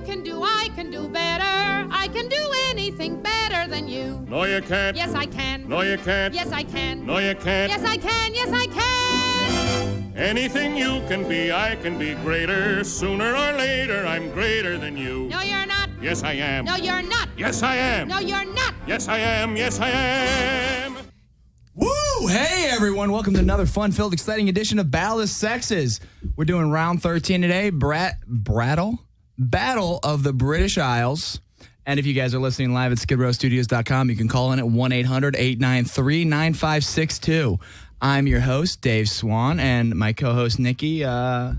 I can do better. I can do anything better than you. No, you can't. Yes, I can. No, you can't. Yes, I can. No, you can't. Yes, I can. Yes, I can. Anything you can be, I can be greater. Sooner or later, I'm greater than you. No, you're not. Yes, I am. No, you're not. Yes, I am. No, you're not. Yes, I am. Yes, I am. Woo! Hey, everyone. Welcome to another fun-filled, exciting edition of Battle of Sexes. We're doing round 13 today. Battle of the British Isles. And if you guys are listening live at skidrowstudios.com, you can call in at 1-800-893-9562. I'm your host, Dave Swan, and my co-host, Nikki, is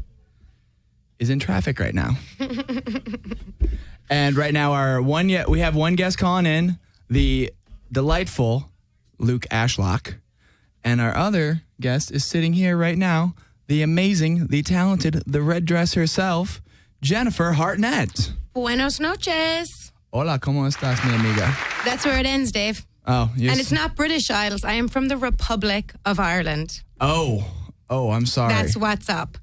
in traffic right now. And right now, we have one guest calling in, the delightful Luke Ashlock. And our other guest is sitting here right now, the amazing, the talented, the red dress herself, Jennifer Hartnett. Buenos noches. Hola, ¿cómo estás, mi amiga? That's where it ends, Dave. Oh, yes. And it's not British Isles. I am from the Republic of Ireland. Oh, I'm sorry. That's what's up.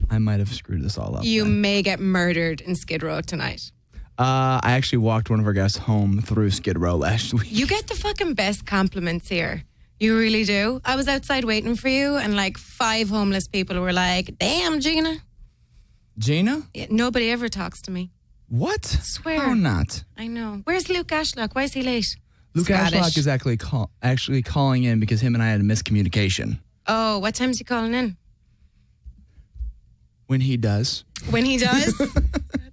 I might have screwed this all up. You then. may get murdered in Skid Row tonight. I actually walked one of our guests home through Skid Row last week. You get the fucking best compliments here. You really do. I was outside waiting for you, and like 5 homeless people were like, "Damn, Gina." Gina? Yeah, nobody ever talks to me. What? Swear. How not? I know. Where's Luke Ashlock? Why is he late? Luke Scottish. Ashlock is actually calling in because him and I had a miscommunication. Oh, what time's he calling in? When he does. When he does?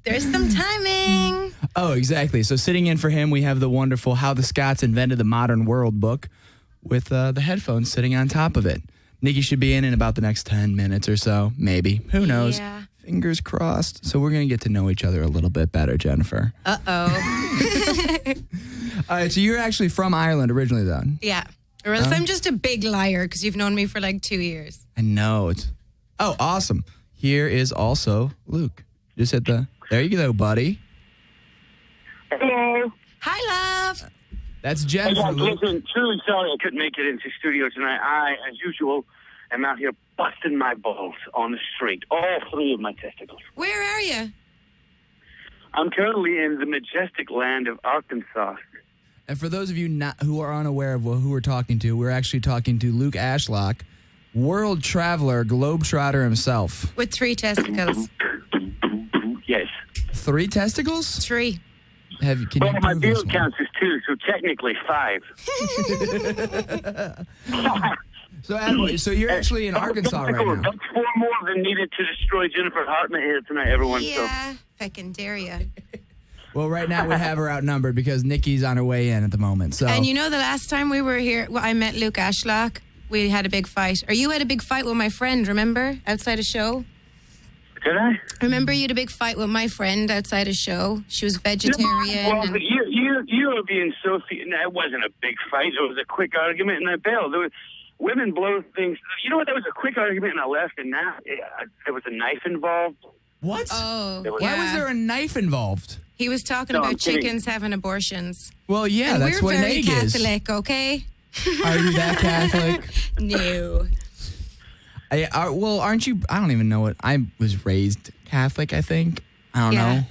There's some timing. Oh, exactly. So sitting in for him, we have the wonderful How the Scots Invented the Modern World book with the headphones sitting on top of it. Nikki should be in about the next 10 minutes or so, maybe. Who knows? Yeah. Fingers crossed. So we're going to get to know each other a little bit better, Jennifer. Uh-oh. All right, so you're actually from Ireland originally, though. Yeah. Or else I'm just a big liar because you've known me for like 2 years. I know. Oh, awesome. Here is also Luke. Just hit there you go, buddy. Hello. Hi, love. That's Hey, Jennifer, guys, Luke. listen, truly sorry I couldn't make it into studio tonight. I, as usual, am out here busting my balls on the street. All 3 of my testicles. Where are you? I'm currently in the majestic land of Arkansas. And for those of you who are unaware of who we're talking to, we're actually talking to Luke Ashlock, world traveler, globetrotter himself. With 3 testicles. Yes. 3 testicles? 3. Can Well, you my prove this beard one? counts as 2, so technically 5. So you're actually in Arkansas right now. That's 4 more than needed to destroy Jennifer Hartnett here tonight, everyone. Yeah. Feckin' dare ya. Well, right now we have her outnumbered because Nikki's on her way in at the moment. So And you know the last time we were here, I met Luke Ashlock. We had a big fight. Or you had a big fight with my friend, remember? Outside a show? Did I? Remember you had a big fight with my friend outside a show? She was vegetarian. Well, and- but you are being so... No, it wasn't a big fight. It was a quick argument, and I bailed. Women blow things... You know what? That was a quick argument, and I left, and now there was a knife involved. what? Oh, Why Why yeah. was there a knife involved? He was talking No, I'm about kidding. chickens having abortions. Well, yeah, And that's we're what an very egg Catholic, okay? is. Are you that Catholic? No. Well, aren't you? I don't even know what. I was raised Catholic, I think. I don't Yeah. know.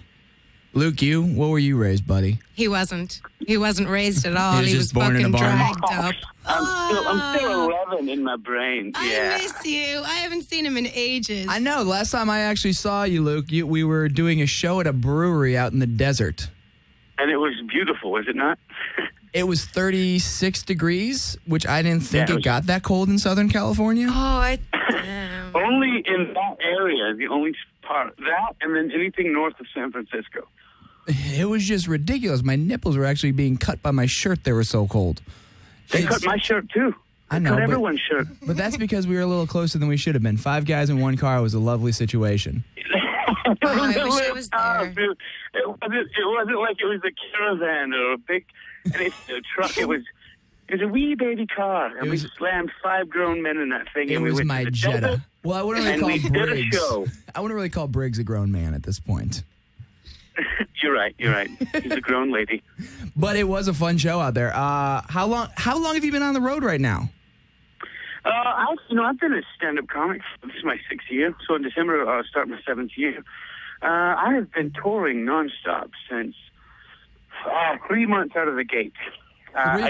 Luke, what were you raised, buddy? He wasn't. He wasn't raised at all. He was He was just born in a fucking barn. dragged up. I'm still 11 in my brain. I Yeah. miss you. I haven't seen him in ages. I know. Last time I actually saw you, Luke, we were doing a show at a brewery out in the desert. And it was beautiful, was it not? It was 36 degrees, which I didn't think Yeah, it it was- got that cold in Southern California. Oh, damn. Only in that area, the only part. That and then anything north of San Francisco. It was just ridiculous. My nipples were actually being cut by my shirt. They were so cold. They It's- cut my shirt, too. I know, Cut but- everyone's shirt. But that's because we were a little closer than we should have been. 5 guys in one car was a lovely situation. I wish I was there. Dude. It wasn't like it was a caravan or a big truck. It was a wee baby car, and we slammed 5 grown men in that thing. It and we was went my to the Jetta. desert, Well, I wouldn't really and call we did a Briggs. show. I wouldn't really call Briggs a grown man at this point. You're right. He's a grown lady. But it was a fun show out there. How long have you been on the road right now? I've been a stand-up comic. This is my 6th year. So in December, I'll start my 7th year. I have been touring nonstop since 3 months out of the gate.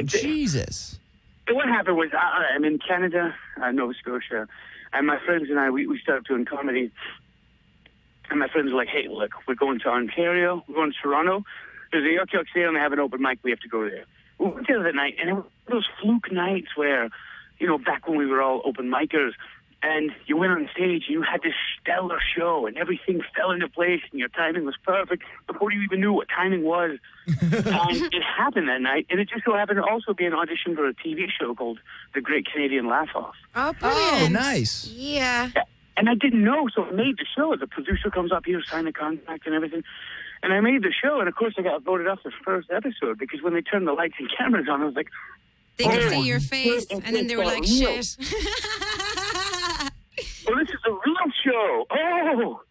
Jesus. What happened was I'm in Canada, Nova Scotia, and my friends and I, we started doing comedy. And my friends were like, hey, look, we're going to Ontario, we're going to Toronto. There's a Yuck Yuck sale and they have an open mic, we have to go there. We went there that night, and it was those fluke nights where, back when we were all open micers, and you went on stage and you had this stellar show and everything fell into place and your timing was perfect before you even knew what timing was. And it happened that night, and it just so happened to also be an audition for a TV show called The Great Canadian Laugh-Off. Oh, brilliant. Oh, nice. Yeah. And I didn't know, so I made the show. The producer comes up here, sign the contract and everything. And I made the show, and of course I got voted off the first episode because when they turned the lights and cameras on, I was like, They could see your face, and then they were like, shit. Oh, this is a real show. Oh.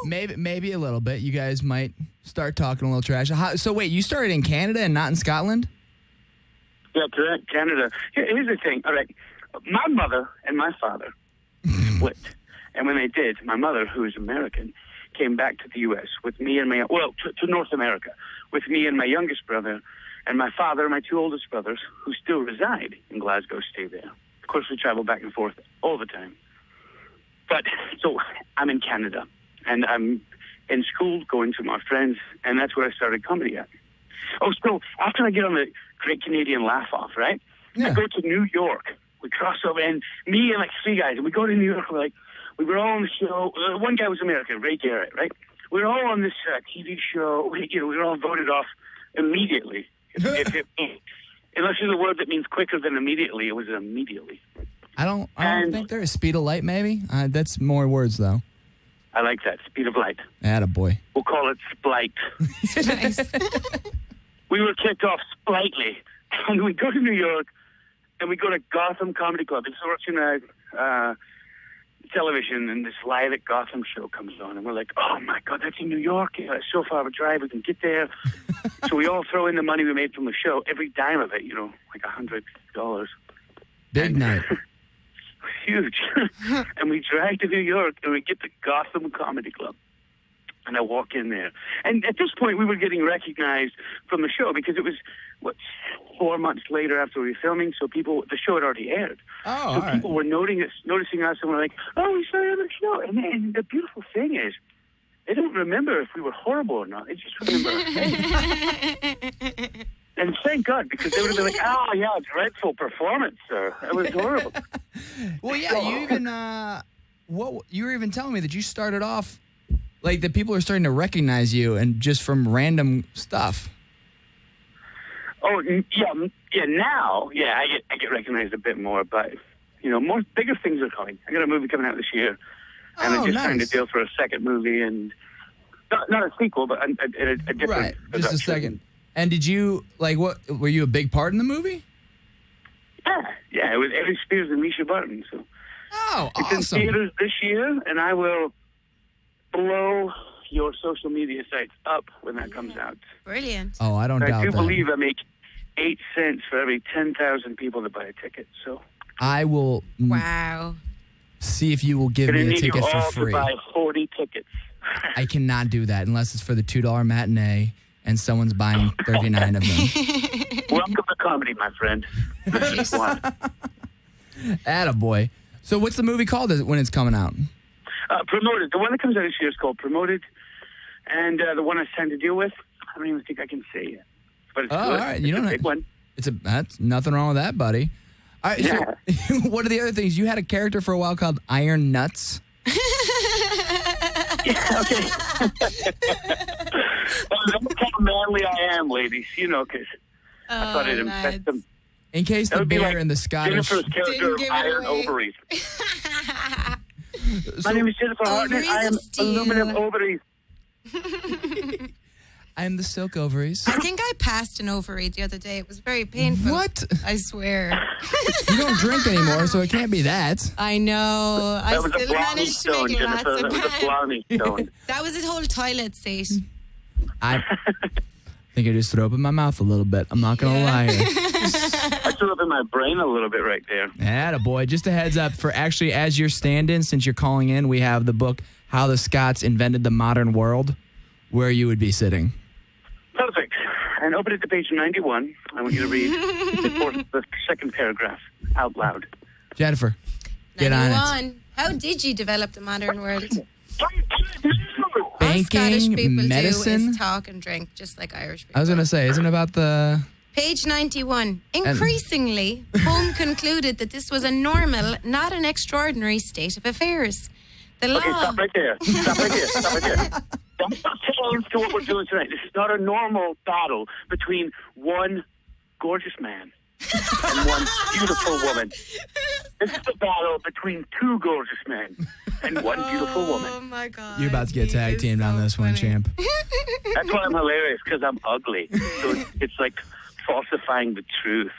Maybe a little bit. You guys might start talking a little trash. So wait, you started in Canada and not in Scotland? Yeah, correct. Canada. Here's the thing. All right. My mother and my father split. And when they did, my mother, who is American, came back to the U.S. with me and to North America, with me and my youngest brother, and my father and my two oldest brothers, who still reside in Glasgow, stay there. Of course, we travel back and forth all the time. But, so, I'm in Canada, and I'm in school going to my friends, and that's where I started comedy at. Oh, so, after I get on the Great Canadian Laugh-Off, right? Yeah. I go to New York. We cross over, and me and, 3 guys, and we go to New York, we were all on the show. One guy was American, Ray Garrett, right? We were all on this TV show. We were all voted off immediately. Unless there's a word that means quicker than immediately, it was immediately. I don't think there is speed of light, maybe. That's more words, though. I like that, speed of light. Attaboy. We'll call it Splite. Nice. We were kicked off Splightly, and we go to New York, and we go to Gotham Comedy Club. It's watching television, and this Live at Gotham show comes on, and we're like, oh my God, that's in New York. It's so far of a drive, we can get there. So we all throw in the money we made from the show, every dime of it, like $100. Big night. Huge. And we drive to New York, and we get to Gotham Comedy Club. And I walk in there. And at this point, we were getting recognized from the show because it was, 4 months later after we were filming, so the show had already aired. Oh, so people were noticing us, and were like, oh, we saw you on the show. And the beautiful thing is, they don't remember if we were horrible or not. They just remember our face. And thank God, because they would have been like, oh, yeah, dreadful performance, sir. That was horrible. Well, yeah, you even, you were even telling me that you started off, like, that people are starting to recognize you and just from random stuff. Oh, yeah, now, I get recognized a bit more, but, more bigger things are coming. I got a movie coming out this year, and I'm just signed a deal for a second movie, and not a sequel, but a different Right, just production. a second. And did you, were you a big part in the movie? Yeah, it was Eddie Spears and Misha Barton, so. Oh, It's in awesome. theaters this year, and I will blow your social media sites up when that comes out. Brilliant. Oh, I don't I doubt do that. believe I make 8 cents for every 10,000 people that buy a ticket, so. I will Wow. see if you will give Gonna me a need you ticket for all free. to buy 40 tickets. I cannot do that unless it's for the $2 matinee and someone's buying 39 of them. Welcome to comedy, my friend. This is one. Attaboy. So what's the movie called when it's coming out? Promoted. The one that comes out this year is called Promoted, and the one I signed to deal with, I don't even think I can say it. But it's good. All right. It's a big one. That's nothing wrong with that, buddy. All right. Yeah. So what are the other things? You had a character for a while called Iron Nuts. Yeah, okay. Well, that's how manly I am, ladies, because I thought it'd impress them. In case That the would be bear like and the Scottish. Jennifer's character Didn't of give it Iron away. Ovaries. My name is Jennifer Hartnett. I am of steel. aluminum ovaries. I'm the silk ovaries. I think I passed an ovary the other day. It was very painful. What? I swear. You don't drink anymore, so it can't be that. I know. I That was a still Blarney managed to stone, make lots Jennifer. of That was a money. Blarney stone. That was his whole toilet seat. I think I just threw up in my mouth a little bit. I'm not going to lie here. I threw up in my brain a little bit right there. Attaboy. Just a heads up for actually, as your stand-in, since you're calling in, we have the book, how the Scots invented the modern world, where you would be sitting. Perfect. And open it to page 91. I want you to read the second paragraph out loud. Jennifer, get on it. 91. How did you develop the modern world? All Banking, Scottish people medicine. do is talk and drink, just like Irish people. I was going to say, isn't it about the... Page 91. Increasingly, Home concluded that this was a normal, not an extraordinary state of affairs. The law... Okay, stop right there. Stop right there. Stop right there. Don't change to what we're doing tonight. This is not a normal battle between one gorgeous man and one beautiful woman. This is a battle between two gorgeous men and one beautiful woman. Oh my God. You're about to get tag teamed on this one, champ. That's why I'm hilarious, because I'm ugly. So it's like falsifying the truth.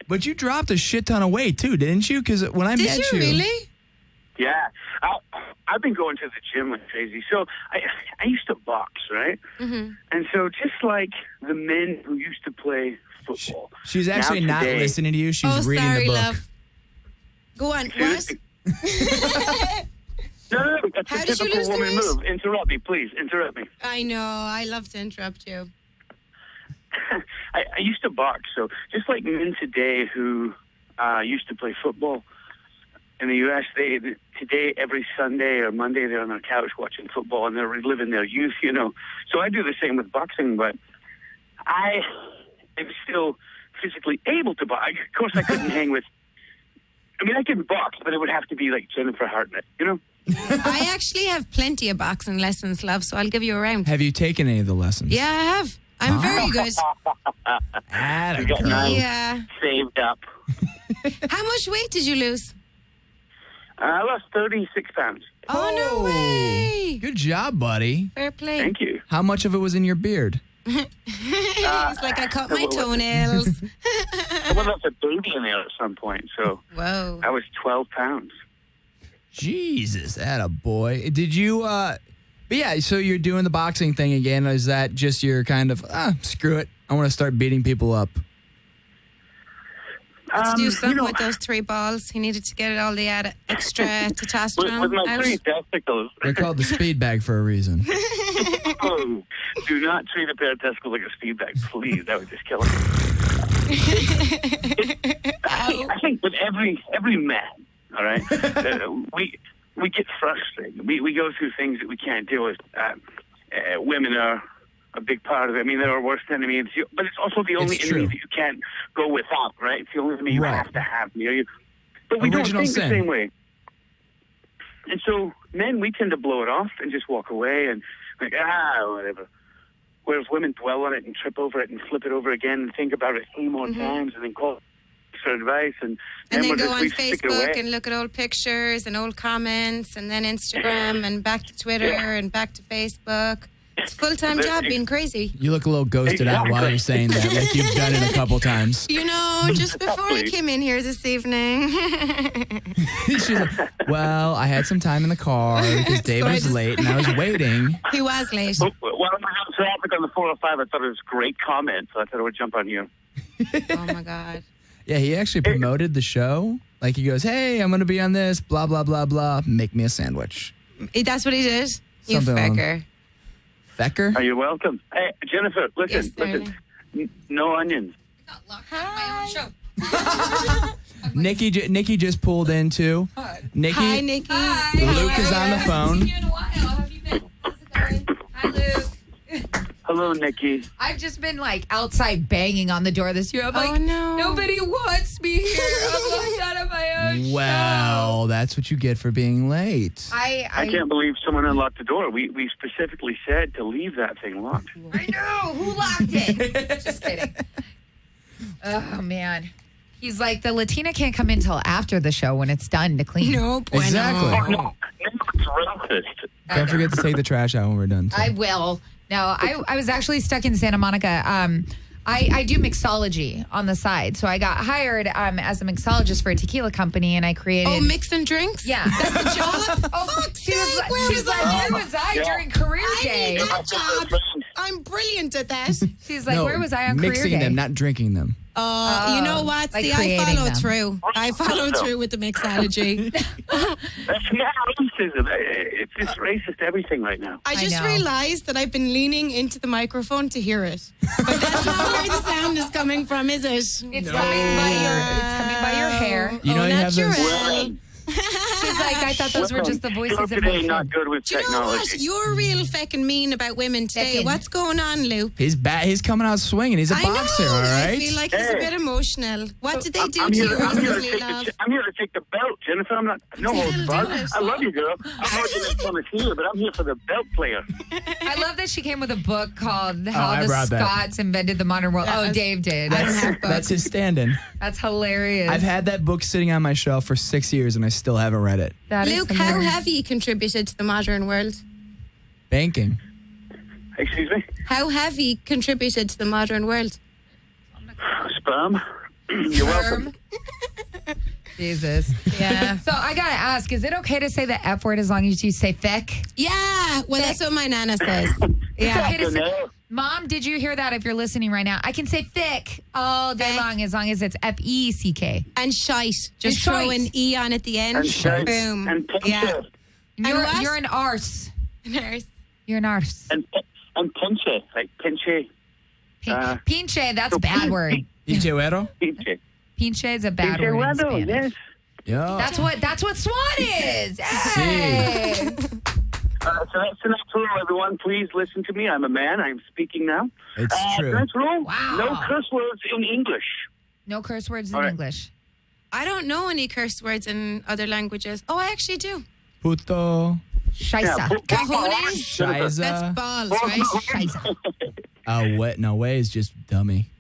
But you dropped a shit ton of weight, too, didn't you? Because when I Did met you really? Yeah. I've been going to the gym like crazy. So I used to box, right? Mm-hmm. And so just like the men who used to play football. She's actually now not today- listening to you. She's Oh, reading sorry, the book. love. Go on. What? No, that's How a did you typical lose the woman weight? move. Interrupt me, please. Interrupt me. I know. I love to interrupt you. I used to box, so just like men today who used to play football in the U.S., today every Sunday or Monday they're on their couch watching football and they're reliving their youth, you know. So I do the same with boxing, but I am still physically able to box. Of course, I couldn't hang with. I mean, I can box, but it would have to be like Jennifer Hartnett, you know. I actually have plenty of boxing lessons, love, so I'll give you a round. Have you taken any of the lessons? Yeah, I have. I'm very good. Atta You got girl. mine Yeah. saved up. How much weight did you lose? I lost 36 pounds. Oh, no way. Good job, buddy. Fair play. Thank you. How much of it was in your beard? It's like I cut my toenails. I went up a baby in there at some point, so Whoa. I was 12 pounds. Jesus, atta boy. Did you, but yeah, so you're doing the boxing thing again. Is that just your kind of, screw it, I want to start beating people up? Let's do something you know, with those 3 balls. He needed to get all the extra testosterone with my out. 3 testicles. They're called the speed bag for a reason. Oh, do not treat a pair of testicles like a speed bag, please. That would just kill him. I think with every man, all right, we get frustrated. We go through things that we can't deal with. Women are a big part of it. I mean, they're our worst enemy, but it's also the only It's enemy true. that you can't go without, right? It's the only enemy you Right. have to have near you. But we Original don't think sin. the same way. And so, men, we tend to blow it off and just walk away and like, whatever. Whereas women dwell on it and trip over it and flip it over again and think about it 3 more times and then call for advice. And And we're then go just- on we stick it Facebook away. and look at old pictures and old comments and then Instagram and back to Twitter and back to Facebook. It's a full-time job being crazy. You look a little ghosted out while you're saying that, like you've done it a couple times. You know, just before I came in here this evening. She's like, well, I had some time in the car because Dave So I was just- late and I was waiting. He was late. Well, I'm on traffic on the 405. I thought it was a great comment, so I thought I would jump on you. Oh, my God. Yeah, he actually promoted the show. Like he goes, hey, I'm going to be on this, blah, blah, blah, blah. Make me a sandwich. That's what he did? You Something along- fecker. Fecker? Are you welcome? Hey, Jennifer, listen, Yes, darling. No onions. Nikki just pulled in too. Nikki, Hi, Nikki. Luke is on the phone. in a while. How have you been? How's it going? Hi, Luke. Hello, Nikki. I've just been like outside banging on the door this year. I'm Oh, like, no. nobody wants me here. I'm locked out of my own Well, that's what you get for being late. show. I can't believe someone unlocked the door. We specifically said to leave that thing locked. I know. Who locked it? Just kidding. Oh, man. He's like, the Latina can't come in till after the show when it's done to clean. No bueno. Exactly. Oh, no. It's racist. Don't forget to take the trash out when we're done. too. I will. No, I was actually stuck in Santa Monica. I do mixology on the side. So I got hired as a mixologist for a tequila company, and I created... Oh, mix and drinks? Yeah. That's a job? Oh, Fuck's she was sake, like, where she was like, where was I during career I day? need that job. I'm brilliant at that. She's like, where was I on career mixing day? them, not drinking them. You know what? like See, I creating follow them. through. I follow through with the mixology. That's not racism. It's just racist everything right now. I just know. realized that I've been leaning into the microphone to hear it. But that's not where the sound is coming from, is it? It's coming by your hair. You know you have those. natural. She's like, I thought those were just the voices Still in my today, not head. good with Do you know what? technology. You're real feckin' mean about women today. Feckin'. What's going on, Luke? He's coming out swinging. He's a I boxer, know. all right? I feel like he's a Hey. bit emotional. What did they do I'm to here, you I'm, here to recently, take love? the, I'm here to take the belt, Jennifer. I'm not. No holds Still barred. do it. I love you, girl. I'm not going to come here, but I'm here for the belt player. I love that she came with a book called How I the brought that. Scots Invented the Modern World. That Oh, was- Dave did. That's his stand-in. That's hilarious. I've had that book sitting on my shelf for 6 years, and I still haven't read it. That is Luke, how hilarious. have you contributed to the modern world? Banking. Excuse me? How have you contributed to the modern world? Sperm? You're welcome. Jesus. Yeah. So I gotta ask, is it okay to say the F word as long as you say thick? Yeah. Well, that's what my nana says. It's Yeah. okay to say. No. Mom, did you hear that? If you're listening right now, I can say thick all day Thick. long as it's FECK. And shite. Just And throw shite. an E on at the end. And shite. Boom. And pinche. Yeah. You're, what? you're an arse. Nurse. You're an arse. And pinche. Like pinche. Pinche, that's a bad word. Pinchuero? Pinche. Pinche is a bad Pinche word in weather, Spanish. yes. Yeah. That's what swan is. Hey. So that's the next rule, everyone. Please listen to me. I'm a man. I'm speaking now. It's true. Next rule, Wow. no curse words in English. No curse words in All right. English. I don't know any curse words in other languages. Oh, I actually do. Puto. Scheisse. Cojones. That's Shiza. balls, right? Scheisse. What? No way is just dummy.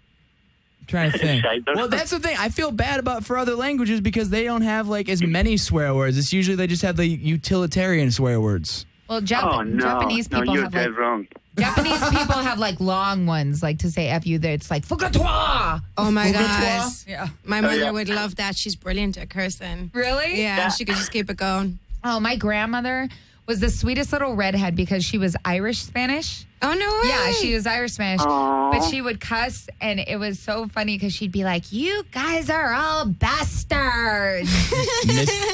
I'm trying to think. Shiza. Well, that's the thing. I feel bad about for other languages because they don't have like as many swear words. It's usually they just have the utilitarian swear words. Well, Oh, no. Japanese people you're have dead like wrong. Japanese people have like long ones, like to say "f you." There, it's like "fukatoa." Oh my God. Yeah. My mother yeah. would love that. She's brilliant at cursing. Really? Yeah, she could just keep it going. Oh, my grandmother was the sweetest little redhead because she was Irish Spanish. Oh, no way. Yeah, she was Irish Spanish, but she would cuss, and it was so funny because she'd be like, "You guys are all bastards."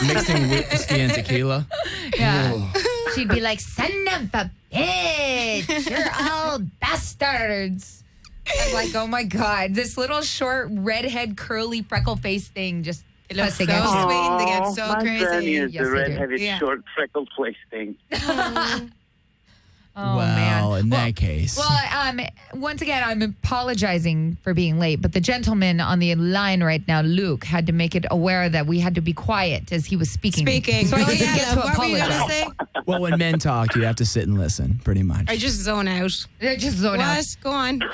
Mixing whiskey and tequila. Yeah. She'd be like, "Son of a bitch, you're all bastards." I'm like, oh my God, this little short redhead curly freckle face thing just It looks so cussing at you. sweet. They get so my crazy. granny is Yes, the they do. red-headed, Yeah. short, freckled place thing. Oh, well, man. in that case. Well, once again, I'm apologizing for being late, but the gentleman on the line right now, Luke, had to make it aware that we had to be quiet as he was speaking. Speaking. So I Oh, didn't yeah, get to love. What were you going to apologize. say? well, when men talk, you have to sit and listen, pretty much. I just zone out. Just zone out. What? Go on. Well,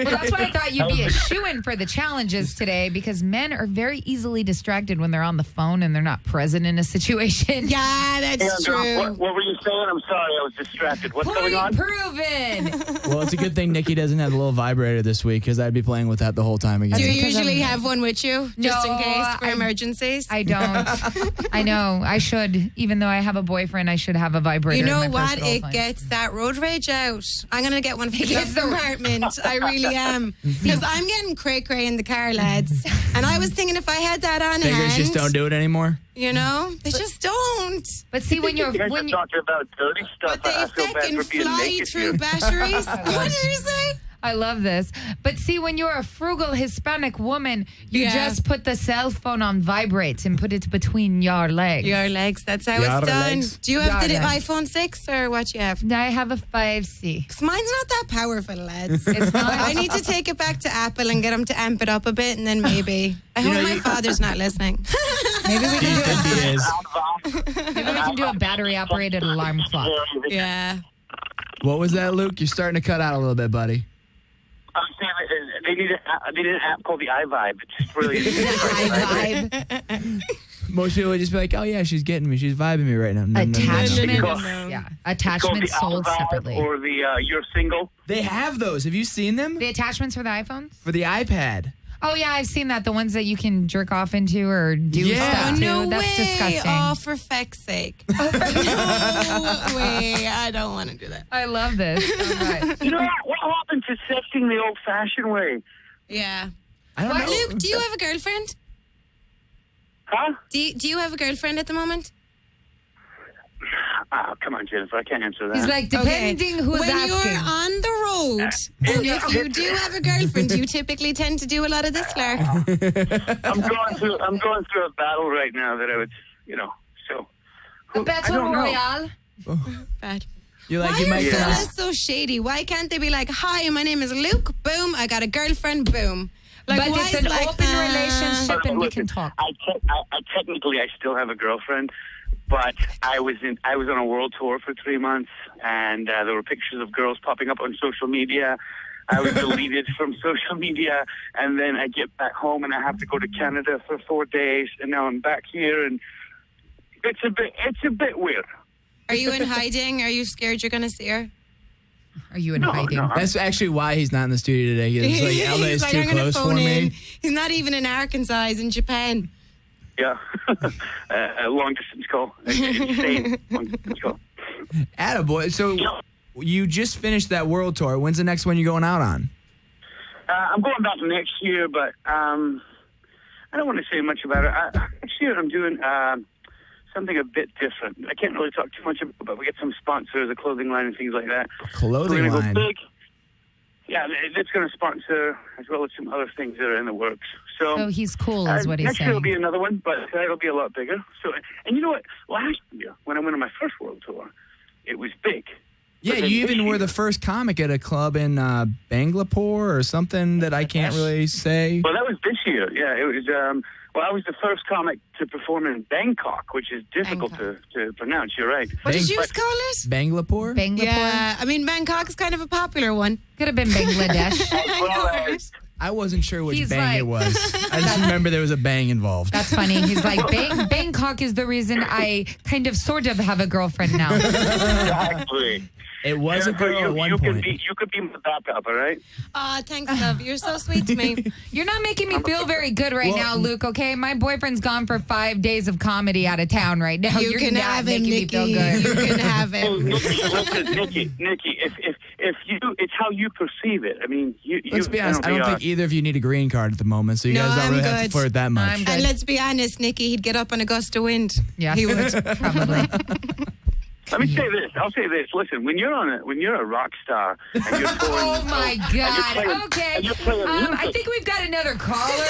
that's why I thought you'd be a shoo-in for the challenges today because men are very easily distracted when they're on the phone and they're not present in a situation. Yeah, that's And, true. what were you saying? I'm sorry, I was distracted. What's going on? Proven. Well, it's a good thing Nikki doesn't have a little vibrator this week because I'd be playing with that the whole time again. Do you because usually I'm- have one with you, just in No, case for I- emergencies? I don't. I know. I should. Even though I have a boyfriend, I should have a vibrator. You in know my what? purse at all It times. gets that road rage out. I'm going to get one for the gets the- apartment. I really am. Because I'm getting cray-cray in the car, lads. And I was thinking if I had that on Fingers hand, just don't do it anymore. you know, they just don't. But see, when you're You guys are when you talking about dirty stuff. But they I feel bad fucking for being fly naked through here. batteries. What did you say? I love this. But see, when you're a frugal Hispanic woman, you Yeah. just put the cell phone on vibrate and put it between your legs. Your legs. That's how Your it's done. legs. Do you have the Your legs. iPhone 6 or what you have? I have a 5C. 'Cause mine's not that powerful, lads. It's not. I need to take it back to Apple and get them to amp it up a bit, and then maybe. I hope my father's not listening. Maybe we Do you can think he is? maybe we can do a battery operated alarm clock. Yeah. What was that, Luke? You're starting to cut out a little bit, buddy. I'm saying they need an app called the iVibe. It's just really. I vibe. Most people would just be like, "Oh yeah, she's getting me. She's vibing me right now." No, no, no, no. Attachment. It's called- Yeah. It's called Attachment the sold iVibe separately. or the You're Single. They have those. Have you seen them The attachments for the iPhones? for the iPad? Oh yeah, I've seen that. The ones that you can jerk off into or do Yeah. stuff Oh, to. no That's way. disgusting. Oh, for feck's sake. no way. I don't want to do that. I love this so much. You know what happened to sexting the old-fashioned way? Yeah. I don't know. Luke, do you have a girlfriend? Huh? Do you have a girlfriend at the moment? Oh, come on, Jennifer. I can't answer that. He's like, depending who's when asking. you're on the road, and if you do have a girlfriend, you typically tend to do a lot of this, Clark. I'm going through a battle right now that I would, so. A battle royale. Bad. You're like, Why you are might come out. fellas so shady? Why can't they be like, "Hi, my name is Luke. Boom, I got a girlfriend. Boom." Like, But why it's is an like, open relationship and we can talk. I technically I still have a girlfriend, but I was on a world tour for 3 months, and there were pictures of girls popping up on social media. I was deleted from social media, and then I get back home and I have to go to Canada for 4 days, and now I'm back here, and it's a bit weird. Are you in hiding? Are you scared you're gonna see her? Are you in hiding? No. That's actually why he's not in the studio today. He's like, LA is like, too I'm gonna close for phone in. me. He's not even in Arkansas. He's in Japan. Yeah, a long distance call, insane long distance call. Attaboy. So you just finished that world tour. When's the next one you're going out on? I'm going back next year, but I don't want to say much about it. Next year I'm doing something a bit different. I can't really talk too much about it, but we get some sponsors, a clothing line and things like that. Clothing We're line. gonna go big. Yeah, it's going to sponsor as well as some other things that are in the works. So he's cool, is what he's next year will saying. be another one, but it'll be a lot bigger. So, and you know what? Last year, when I went on my first world tour, it was big. Yeah, But then you even this were year- the first comic at a club in Bangalore or something that I can't really say. Well, that was this year. Yeah, it was. I was the first comic to perform in Bangkok, which is difficult to pronounce. You're right. What did you Bang- call it? Bangalore? Bangalore? Yeah, I mean Bangkok is kind of a popular one. Could have been Bangladesh. I wasn't sure which He's bang like- it was. I just remember there was a bang involved. That's funny. He's like, Bangkok is the reason I kind of sort of have a girlfriend now. Exactly. It was a girl at one point. You could be my backup, all right? Oh, thanks, love. You're so sweet to me. You're not making me feel very good right now, Luke, okay? My boyfriend's gone for 5 days of comedy out of town right now. You You're can not have him, making me Nikki. feel good. You can have him. Listen, Nikki, if you, it's how you perceive it. I mean, Let's be honest, I don't think either of you need a green card at the moment, so you No, guys don't I'm really have to good. flirt that much. I'm good. And let's be honest, Nikki, he'd get up on a gust of wind. Yes, He would. probably. Let me say this. I'll say this. Listen, when you're a rock star and you're touring, Oh my God. Okay. and you're playing I music. think we've got another caller.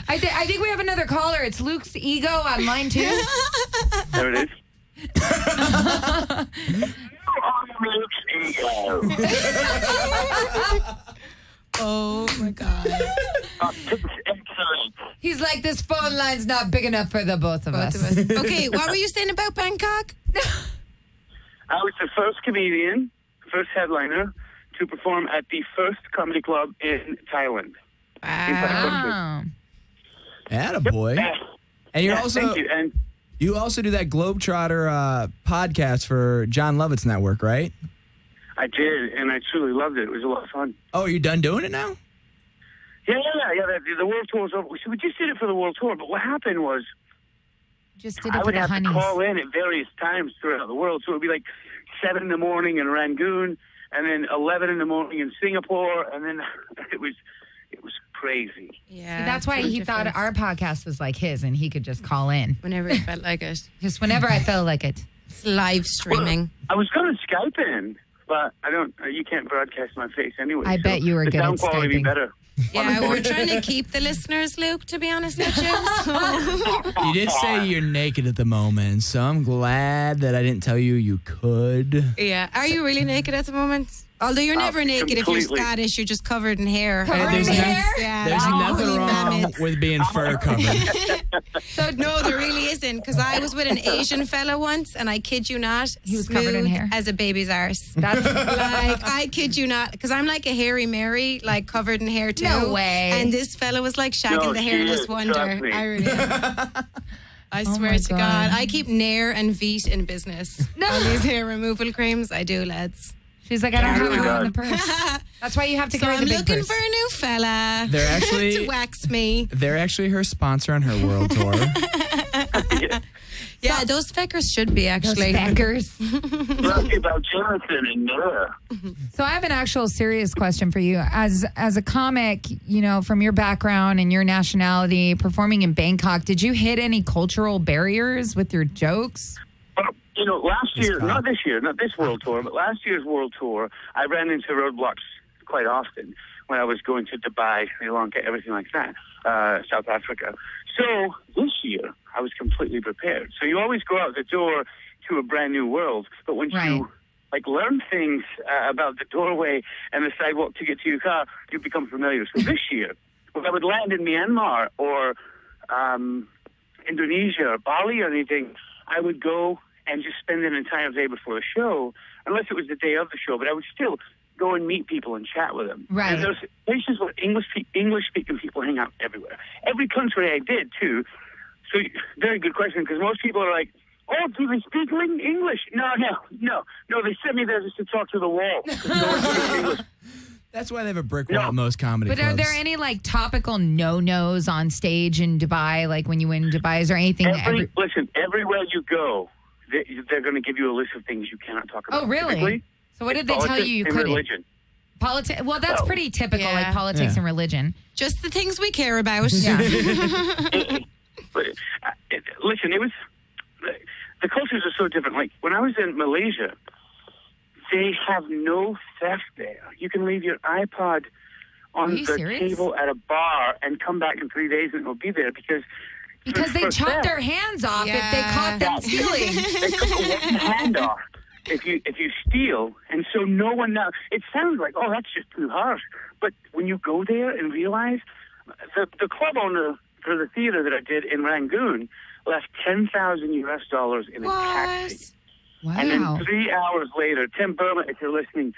I think we have another caller. It's Luke's ego on line 2. There it is. Oh my God. Excellent. He's like, this phone line's not big enough for the both of us. Okay, what were you saying about Bangkok? I was the first comedian, first headliner to perform at the first comedy club in Thailand. Wow. Attaboy. And you're Yeah, also thank you. And you also do that Globetrotter podcast for John Lovett's network, right? I did, and I truly loved it. It was a lot of fun. Oh, you're done doing it now? Yeah. The world tour was over. So we just did it for the world tour, but what happened was Just did I it for would the have honeys. to call in at various times throughout the world. So it would be like 7 in the morning in Rangoon, and then 11 in the morning in Singapore, and then it was crazy. Yeah. That's why he thought our podcast was like his and he could just call in. Whenever he felt like it. Just whenever I felt like it. It's live streaming. I was going to Skype in, but I don't. You can't broadcast my face anyway. I so bet you were the good at sound quality would be Skyping. better. Yeah, we're trying to keep the listeners, Luke, to be honest with you. You did say you're naked at the moment, so I'm glad that I didn't tell you could. Yeah. Are you really naked at the moment? Although you're never naked if you're completely. Scottish, you're just covered in hair. Covered there's in no- hair? Yeah. There's Oh, nothing believe that, wrong mates. with being fur covered. So no, there really isn't, because I was with an Asian fella once, and I kid you not, He was covered in smooth hair? as a baby's arse. That's Like, I kid you not, because I'm like a hairy Mary, like covered in hair too. No way. And this fella was like shagging No, the she hairless is, wonder. trust me. I really am. I Oh swear my to God. God. I keep Nair and Veet in business. No. All these hair removal creams, I do, lads. She's like, I don't have really room in the does. purse. That's why you have to So carry I'm the big looking purse. for a new fella They're actually to wax me. they're actually her sponsor on her world tour. Yeah, those feckers should be, Those actually. feckers. Talking about Jonathan and Noah. So I have an actual serious question for you. As a comic, you know, from your background and your nationality, performing in Bangkok, did you hit any cultural barriers with your jokes? Well, you know, last year, not this world tour, but last year's world tour, I ran into roadblocks quite often when I was going to Dubai, Sri Lanka, everything like that, South Africa. So this year, I was completely prepared. So you always go out the door to a brand new world, but once you learn things about the doorway and the sidewalk to get to your car, you become familiar. So this year, when I would land in Myanmar or Indonesia or Bali or anything, I would go and just spend an entire day before a show, unless it was the day of the show, but I would still go and meet people and chat with them. Right. And there's places where English-speaking people hang out everywhere. Every country I did, too. So, very good question, because most people are like, oh, do they speak English? No, they sent me there just to talk to the wall. No one speaks English. That's why they have a brick wall at most comedy But clubs. are there any like topical no-nos on stage in Dubai? Like when you win in Dubai, is there anything? Listen, everywhere you go, they're going to give you a list of things you cannot talk about. Oh, really? Typically, So what did they tell you couldn't? couldn't? Well, that's pretty typical, Yeah. like politics and religion. Just the things we care about. Yeah. Listen, it was the cultures are so different. Like when I was in Malaysia, they have no theft there. You can leave your iPod on Are you the serious? table at a bar and come back in 3 days and it will be there because Because they for chop theft, their hands off if they Yeah. caught them stealing. they cut one hand off if you steal, and so no one knows. It sounds like, oh, that's just too harsh, but when you go there and realize the club owner for the theater that I did in Rangoon left $10,000 in a taxi, and then Wow. 3 hours later, Tim Burma, if you're listening,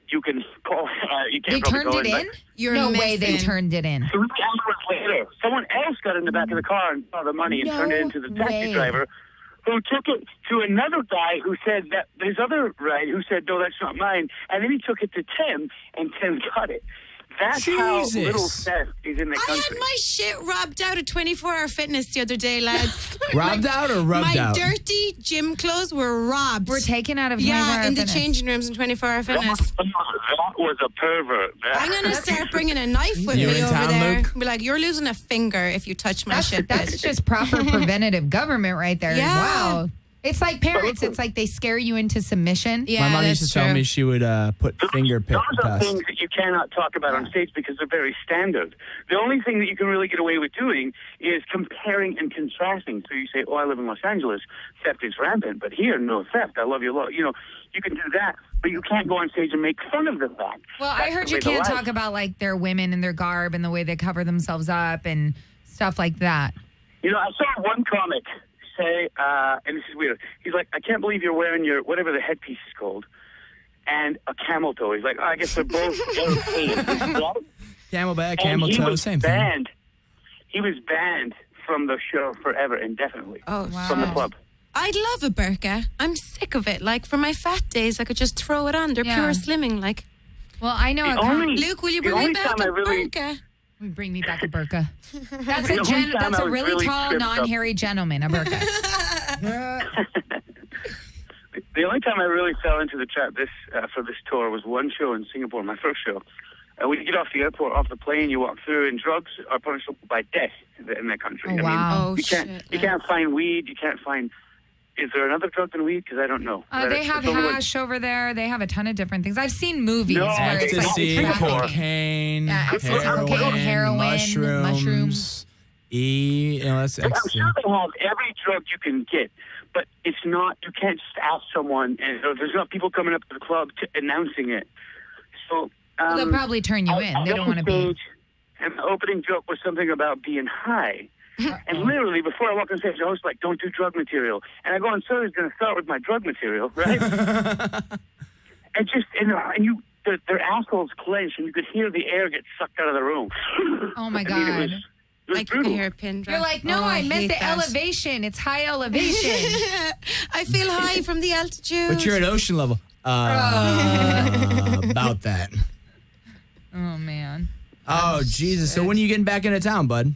you can call. You They can't probably turned call it in, in? but You're No way they missing. turned it in. 3 hours later, someone else got in the back of the car and saw the money and turned it No into the taxi way. driver, who took it to another guy who said that his other ride, who said, no, that's not mine. And then he took it to Tim, and Tim got it. That's how Jesus. little theft is in the I had country. my shit robbed out at 24-hour fitness the other day, lads. Robbed out or rubbed my out? dirty gym clothes were robbed. We're taken out of yeah, 24-hour in the fitness. changing rooms in 24-hour fitness. That was a pervert. I'm going to start bringing a knife with You me in over town, there. Luke? Be like, you're losing a finger if you touch my shit. That's bitch. just proper preventative government right there. Yeah. Wow. It's like parents. It's like they scare you into submission. Yeah, My mom that's used to tell true. me she would put finger Those are dust. things that you cannot talk about on stage because they're very standard. The only thing that you can really get away with doing is comparing and contrasting. So you say, oh, I live in Los Angeles, theft is rampant, but here, no theft. I love you a lot. You know, you can do that, but you can't go on stage and make fun of the fact. Well, I That's heard the you way the can't life- talk about like their women and their garb and the way they cover themselves up and stuff like that. You know, I saw one comic say, and this is weird, he's like, I can't believe you're wearing your, whatever the headpiece is called, and a camel toe. He's like, oh, I guess they're both European. Camelback, And camel he toe, was same thing. banned. He was banned from the show forever, indefinitely, Oh, from the wow. club. I'd love a burqa. I'm sick of it. Like, for my fat days, I could just throw it on. They're Yeah. pure slimming. Like, Well, I know. The only- Luke, will you the bring me only back time a I really- burqa? Bring me back a burqa. That's The only time that's I a was really really tall, tripped up- non-hairy gentleman. A burqa. The only time I really fell into the trap for this tour was one show in Singapore, my first show. When you get off the airport, off the plane, you walk through, and drugs are punishable by death in that country. Oh, wow. Oh, you can't shit. you can't find weed. You can't find. Is there another drug than weed? Because I don't know. They have It's only one- hash over there. They have a ton of different things. I've seen movies No, where it's like Ecstasy, Singapore. cocaine, Yeah, ecstasy, heroin, cocaine, heroin, mushrooms. mushrooms, you know, that's I'm ecstasy. sure they have every drug you can get, but it's not. You can't just ask someone, and there's not people coming up to the club announcing it. So they'll probably turn you in. They don't want to be. Stage, and the opening joke was something about being high. And literally, before I walk on stage, the host like, "Don't do drug material." And I go, "I'm sorry, he's going to start with my drug material, right?" and just their assholes clench, and you could hear the air get sucked out of the room. Oh my I mean, God. it was Like, you brutal. can hear a pin drop. You're like, no, Oh, I meant hate the that. elevation. It's high elevation. I feel high from the altitude. But you're at ocean level. About that. Oh man. Oh, Jesus. So when are you getting back into town, bud?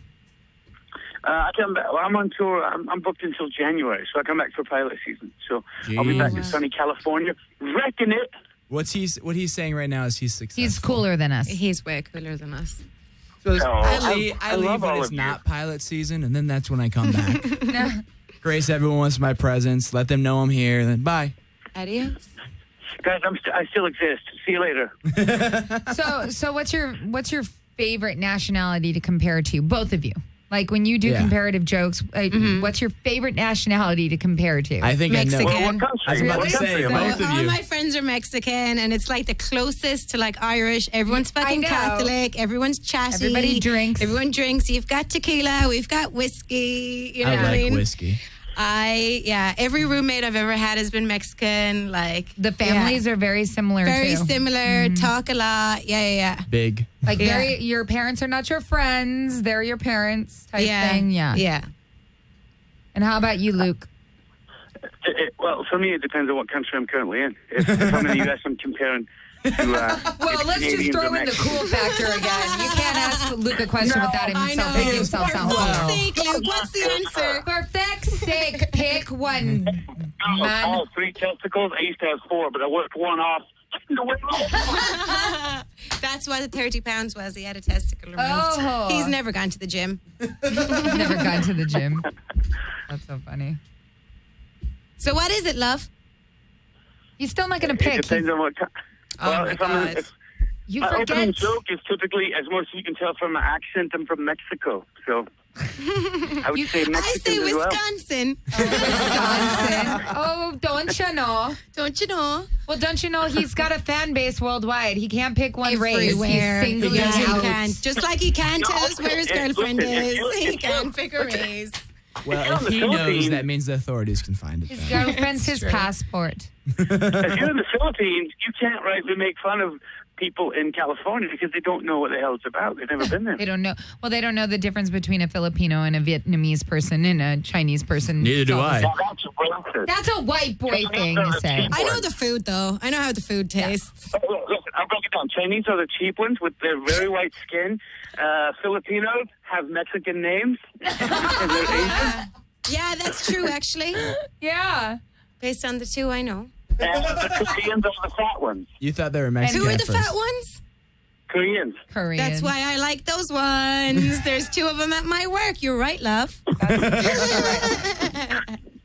I come back. Well, I'm on tour. I'm booked until January, so I come back for pilot season. So I'll be back in sunny California, wrecking it. What he's saying right now is he's successful. He's cooler than us. He's way cooler than us. So I I leave love when all it's of you. not pilot season, and then that's when I come back. Grace, everyone wants my presence. Let them know I'm here. Then bye. Adios. Guys, I still exist. See you later. So what's your favorite nationality to compare to? Both of you. Like when you do comparative jokes, what's your favorite nationality to compare to? I think Mexican. I know. What country? I was about What to say, country? both of All you. my friends are Mexican, and it's like the closest to like Irish. Everyone's fucking know. Catholic. Everyone's chatty. Everybody drinks. Everyone drinks. You've got tequila. We've got whiskey. You know I what I like mean? whiskey. Every roommate I've ever had has been Mexican. Like the families are very similar very too. similar. Talk a lot. Yeah. Big. Like Yeah. your parents are not your friends, they're your parents type thing. Yeah. Yeah. And how about you, Luke? Well, for me, it depends on what country I'm currently in. If I'm in the U.S., I'm comparing to. Well, let's just Canadians throw or in the Mexicans. cool factor again. You can't ask Luke a question without I himself know. making himself sound For fuck's cool. sake, Luke, what's the answer? For fuck's sake, pick one, man. Oh, 3 testicles. I used to have 4, but I worked one off. That's why the 30 pounds was. He had a testicle removed. Oh. He's never gone to the gym. Never gone to the gym. That's so funny. So what is it, love? He's still not going to It pick. depends on what. Well, my if I'm God. You my opening forget. joke is typically, as most of you can tell from my accent, I'm from Mexico. So I would say I Mexican say as well. Wisconsin. Wisconsin. Oh, don't you know? Don't you know? Well, don't you know he's got a fan base worldwide? He can't pick one race. Everywhere. He's singling Yeah, he out. can. Just like he can't tell us where his Listen, girlfriend is. listen, He can't pick a race. Well, you're if in the he knows, Philippines- that means the authorities can find it. His then. girlfriend's his passport. If you're in the Philippines, you can't rightly make fun of people in California because they don't know what the hell it's about. They've never been there. They don't know. Well, they don't know the difference between a Filipino and a Vietnamese person and a Chinese person. Neither do I. Now, that's racist. That's a white boy thing to say. I know the food, though. I know how the food tastes. Oh, listen, I'll break it down. Chinese are the cheap ones with their very white skin. Filipinos have Mexican names. And they're Asian. Yeah, that's true, actually. Yeah. Based on the two I know. And the Koreans are the fat ones. You thought they were Mexican Who are at the first. fat ones? Koreans. Korean. That's why I like those ones. There's 2 of them at my work. You're right, love.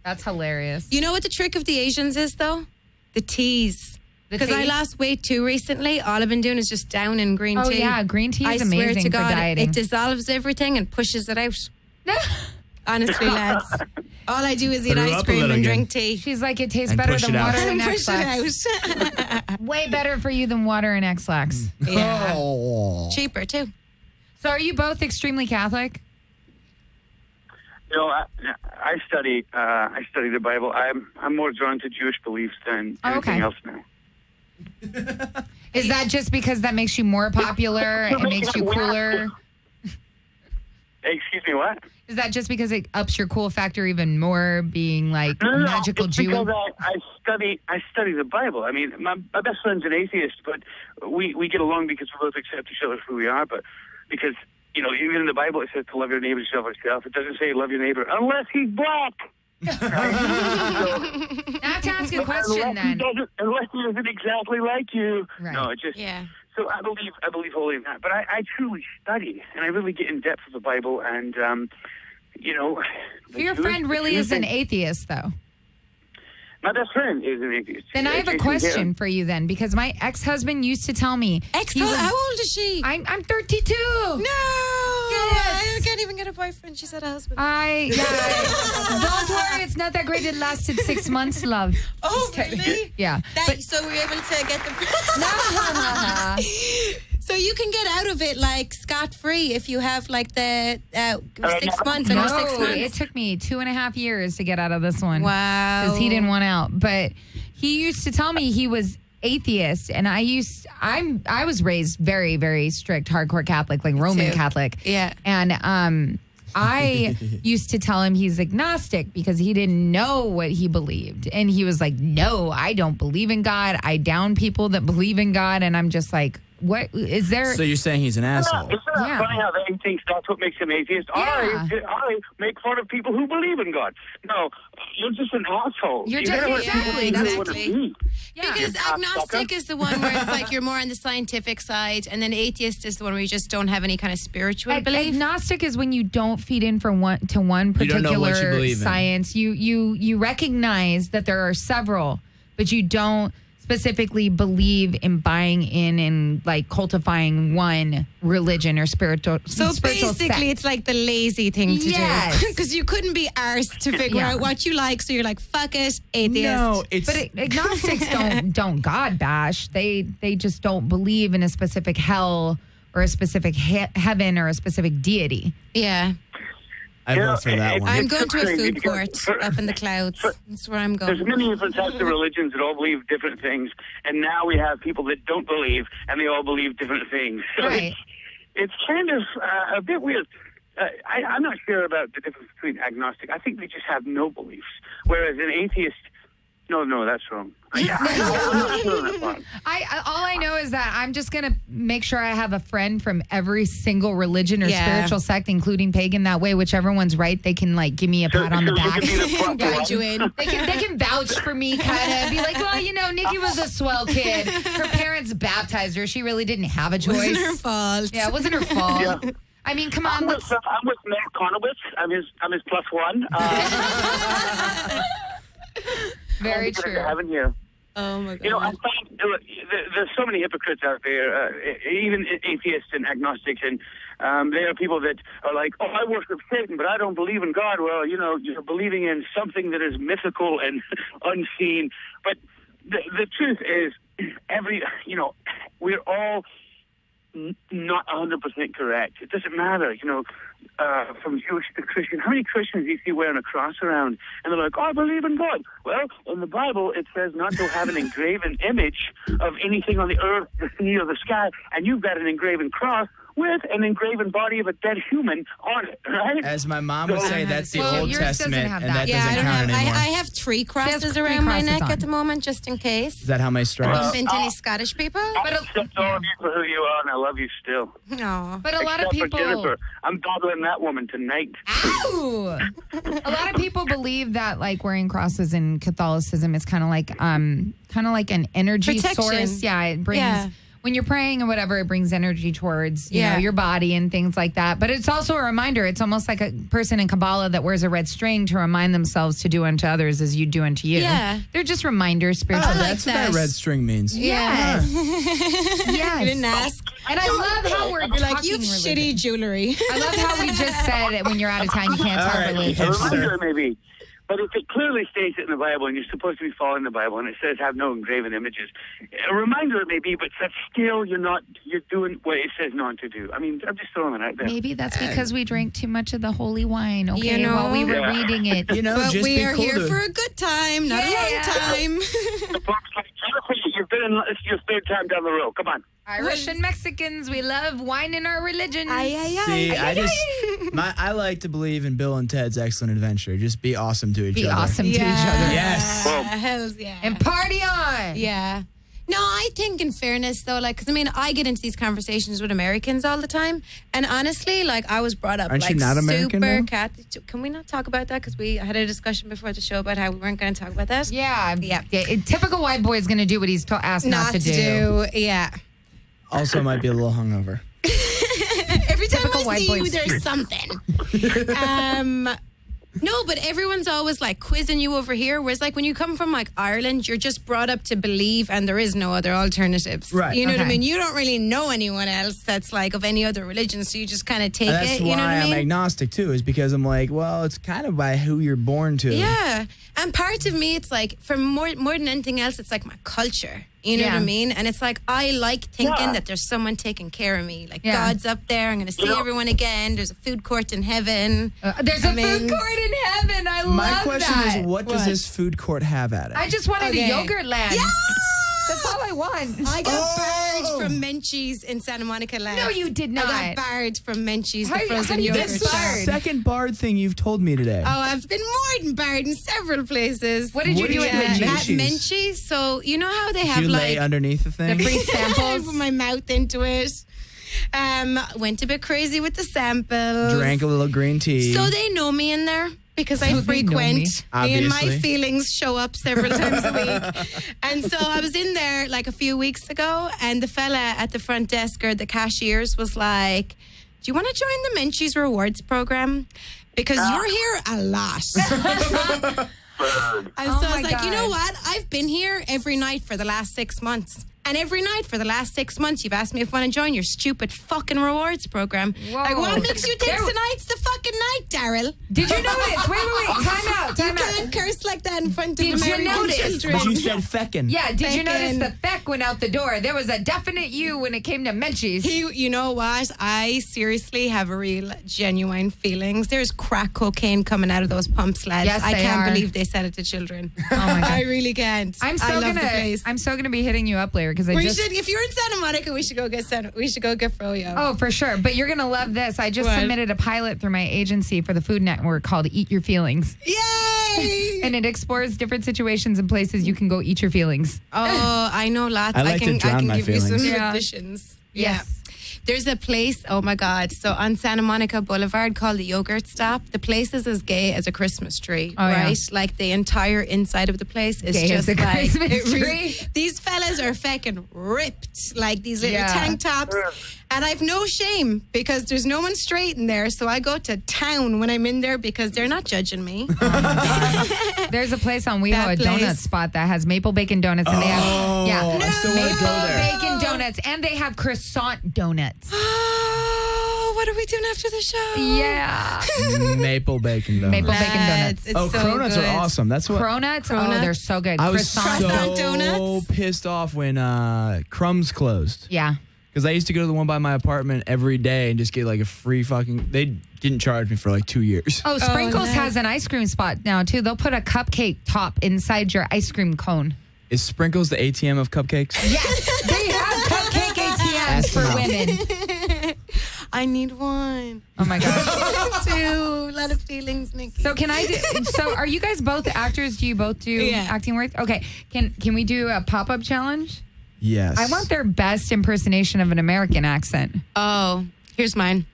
That's hilarious. You know what the trick of the Asians is, though? The teas. The Because I tea? lost weight too recently. All I've been doing is just down in green Oh, tea. yeah. Green tea is I swear amazing to for God, dieting. it dissolves everything and pushes it out. Honestly, lads. All I do is eat Put her ice up a cream little and again. drink tea. She's like, it tastes And better push than it out. water and Push it X-Lax. out. Way better for you than water and X-Lax. Yeah. Oh. Cheaper, too. So are you both extremely Catholic? You know, I study the Bible. I'm more drawn to Jewish beliefs than anything Okay. else now. Is that just because that makes you more popular? It makes you cooler? Excuse me, what? Is that just because it ups your cool factor even more, being like No, a magical it's Jew? because I study the Bible. I mean, my best friend's an atheist, but we get along because we both accept each other for who we are. But because, you know, even in the Bible it says to love your neighbor as yourself. It doesn't say love your neighbor unless he's black. I have to ask a question then. Unless he doesn't exactly like you. Right. No, it just. Yeah. So I believe wholly in that. But I truly study, and I really get in depth with the Bible, and you know. So your friend really is an atheist, though. My best friend is an atheist. Then I have a Jason question Taylor. for you then, because my ex-husband used to tell me. he was- How old is she? I'm 32. No. Yes. I can't even get a boyfriend. She said a husband. Don't worry, it's not that great. It lasted 6 months, love. Oh, really? Yeah. So we're able to get them. But So you can get out of it like scot-free if you have like the 6 months under 6 no, months. it took me 2.5 years to get out of this one. Wow. Because he didn't want out. But he used to tell me he was atheist, and I was raised very, very strict, hardcore Catholic, like Roman too. Catholic. Yeah. And I used to tell him he's agnostic because he didn't know what he believed. And he was like, no, I don't believe in God. I down people that believe in God. And I'm just like, What is there? So you're saying he's an asshole? Isn't that Yeah. funny how they think that's what makes him atheist? Yeah. I make fun of people who believe in God. No, you're just an asshole. You're You just- never let people exactly, be who they exactly. wanna be. Yeah. Because You're agnostic cocksucker. is the one where it's like you're more on the scientific side, and then atheist is the one where you just don't have any kind of spiritual belief. Agnostic is when you don't feed in for one You don't know what you particular believe in. science. You recognize that there are several, but you don't specifically believe in buying in and like cultifying one religion or spiritual. So spiritual basically, sect. it's like the lazy thing to Yes. do. Because you couldn't be arsed to figure Yeah. out what you like, so you're like, fuck it, atheist. No, it's But agnostics don't God bash. They just don't believe in a specific hell or a specific heaven or a specific deity. Yeah. I vote for that one. I'm going to a frustrating food court because- up in the clouds. That's where I'm There's going. many different types of religions that all believe different things, and now we have people that don't believe, and they all believe different things. So Right. it's kind of a bit weird. I'm not sure about the difference between agnostic. I think they just have no beliefs, whereas an atheist, no, that's wrong. I'm not sure on that part. All I know is that I'm just gonna make sure I have a friend from every single religion or Yeah. spiritual sect, including pagan. That way, whichever one's right, they can like give me a pat on the So you back. can be the front Guide one. you in. They can vouch for me, kind of be like, well, Nikki was a swell kid. Her parents baptized her. She really didn't have a choice. Wasn't her fault. Yeah, it wasn't her fault. Yeah. I mean, come I'm on, with, I'm with Matt Conowitz. I'm his plus one. very Good true. to have him here. Oh my You know, I god. find there's so many hypocrites out there, even atheists and agnostics, and there are people that are like, "Oh, I worship Satan, but I don't believe in God." Well, you're believing in something that is mythical and unseen. But the truth is, we're all not 100% correct. It doesn't matter, from Jewish to Christian. How many Christians do you see wearing a cross around? And they're like, I believe in God. Well, in the Bible, it says not to have an engraven image of anything on the earth, the sea, or the sky. And you've got an engraven cross with an engraven body of a dead human on it, right? As my mom would say, that's the Well, Old yours doesn't Testament, have and that. that Yeah, I doesn't don't count have. anymore. I have 3 crosses three around my crosses neck on. at the moment, just in case. Is that how my Have stripes? you been to any Scottish people? I accept all of you for who you are, and I love you still. No. But a lot of Except for people. Jennifer. I'm bothering that woman tonight. Ow! A lot of people believe that like wearing crosses in Catholicism is kind of like an energy Protection. source. Yeah, it brings Yeah. when you're praying or whatever, it brings energy towards Yeah. your body and things like that. But it's also a reminder. It's almost like a person in Kabbalah that wears a red string to remind themselves to do unto others as you do unto you. Yeah. They're just reminders, spiritual. I like That's what that that. red string means. Yes. Yes. You didn't ask. And I love how we're You're like, talking you've religion. shitty jewelry. I love how we just said it when you're out of town, you can't All talk right. religion. A Hipster. reminder, maybe. But if it clearly states it in the Bible, and you're supposed to be following the Bible, and it says have no engraven images, a reminder it may be, but that's still you're doing what it says not to do. I mean, I'm just throwing it out there. Maybe that's because we drank too much of the holy wine, okay, You know? while we were Yeah. reading it. But just we be are cool here to- for a good time, not a long time. Folks, like Jennifer, you've been in, it's your third time down the road. Come on. Irish and Mexicans, we love wine in our religions. See, I like to believe in Bill and Ted's Excellent Adventure. Just be awesome to each Be other. awesome to each other. Yes. Hells yeah. And party on. Yeah. No, I think in fairness though, like, because I mean, I get into these conversations with Americans all the time, and honestly, like, I was brought up Aren't like you not American, super though? Catholic. Can we not talk about that? Because we had a discussion before the show about how we weren't going to talk about that. Yeah. Yeah. Typical white boy is going to do what he's asked not to do. Yeah. Also, might be a little hungover. Every time Typical I white see boy you, speak. there's something. No, but everyone's always like quizzing you over here. Whereas, like, when you come from like Ireland, you're just brought up to believe, and there is no other alternatives. Right. You know what I Okay. mean? You don't really know anyone else that's like of any other religion, so you just kind of take That's it. why You know what I I'm mean? agnostic too, is because I'm like, well, it's kind of by who you're born to. Yeah. And part of me, it's like, for more than anything else, it's like my culture. You know what I Yeah. mean? And it's like, I like thinking Yeah. that there's someone taking care of me. Like, Yeah. God's up there. I'm going to see everyone again. There's a food court in heaven. There's a food court in heaven. I My love question that. is, what does this food court have at it? I just wanted a Okay. yogurt land. That's all I want. I got barred from Menchie's in Santa Monica last. No, you did not. I got barred from Menchie's, How- the frozen how do you yogurt get shop. barred? Second barred thing you've told me today. Oh, I've been more than barred in several places. What did you What do did at you do? Menchie's? At Menchie's, so you know how they have you lay like underneath the The thing. free I samples. put my mouth into it. Went a bit crazy with the samples. Drank a little green tea. So they know me in there because So I they know frequent. me. And my Obviously. feelings show up several times a week. And so I was in there like a few weeks ago, and the fella at the front desk or the cashiers was like, "Do you want to join the Menchie's Rewards program? Because you're here a lot." And so I was my like, you know God. what? I've been here every night for the last 6 months. And every night for the last 6 months, you've asked me if I want to join your stupid fucking rewards program. Whoa. Like, what makes you think There- tonight's the fucking night, Daryl? Did you notice? Wait. Time out. You Time out. can't curse like that in front of Did you American notice? children. But you said feckin'. Yeah, did you notice Thinking- the feck went out the door? There was a definite you when it came to Menchie's. You know what? I seriously have real, genuine feelings. There's crack cocaine coming out of those pumps, lads. Yes, I they can't are. believe they said it to children. Oh my God. I really can't. I'm I love the place. so gonna be hitting you up later because I we just. should, if you're in Santa Monica, we should go get Froyo. Oh, for sure. But you're gonna love this. I just What? submitted a pilot through my agency for the Food Network called "Eat Your Feelings," Yay! and it explores different situations and places you can go eat your feelings. Oh, I know lots. I like to drown my give you some feelings. Yeah. additions. Yes. There's a place, oh my God. So on Santa Monica Boulevard called the Yogurt Stop. The place is as gay as a Christmas tree, Oh, yeah. right? Like the entire inside of the place is Gay just as a like Christmas it tree. These fellas are fucking ripped, like these little Yeah. tank tops. And I've no shame because there's no one straight in there. So I go to town when I'm in there because they're not judging me. There's a place on WeHo, That a donut place. spot that has maple bacon donuts, and they have I still want to maple go there. bacon donuts, and they have croissant donuts. Oh, what are we doing after the show? Yeah, Maple bacon donuts. maple bacon Lads, donuts. it's Oh, so cronuts good. are awesome. That's what Cronuts, oh, Cronuts. they're so good. I was Croissant. Croissant so donuts? pissed off when Crumbs closed. Yeah. Because I used to go to the one by my apartment every day and just get like a free fucking. They didn't charge me for like 2 years. Oh, Sprinkles nice. has an ice cream spot now too. They'll put a cupcake top inside your ice cream cone. Is Sprinkles the ATM of cupcakes? Yes, they have cupcake ATMs Ask for them out. women. I need one. Oh my gosh. Two. A lot of feelings, Nikki. So can I do, so are you guys both actors? Do you both do Yeah. acting work? Okay. Can we do a pop-up challenge? Yes. I want their best impersonation of an American accent. Oh, here's mine.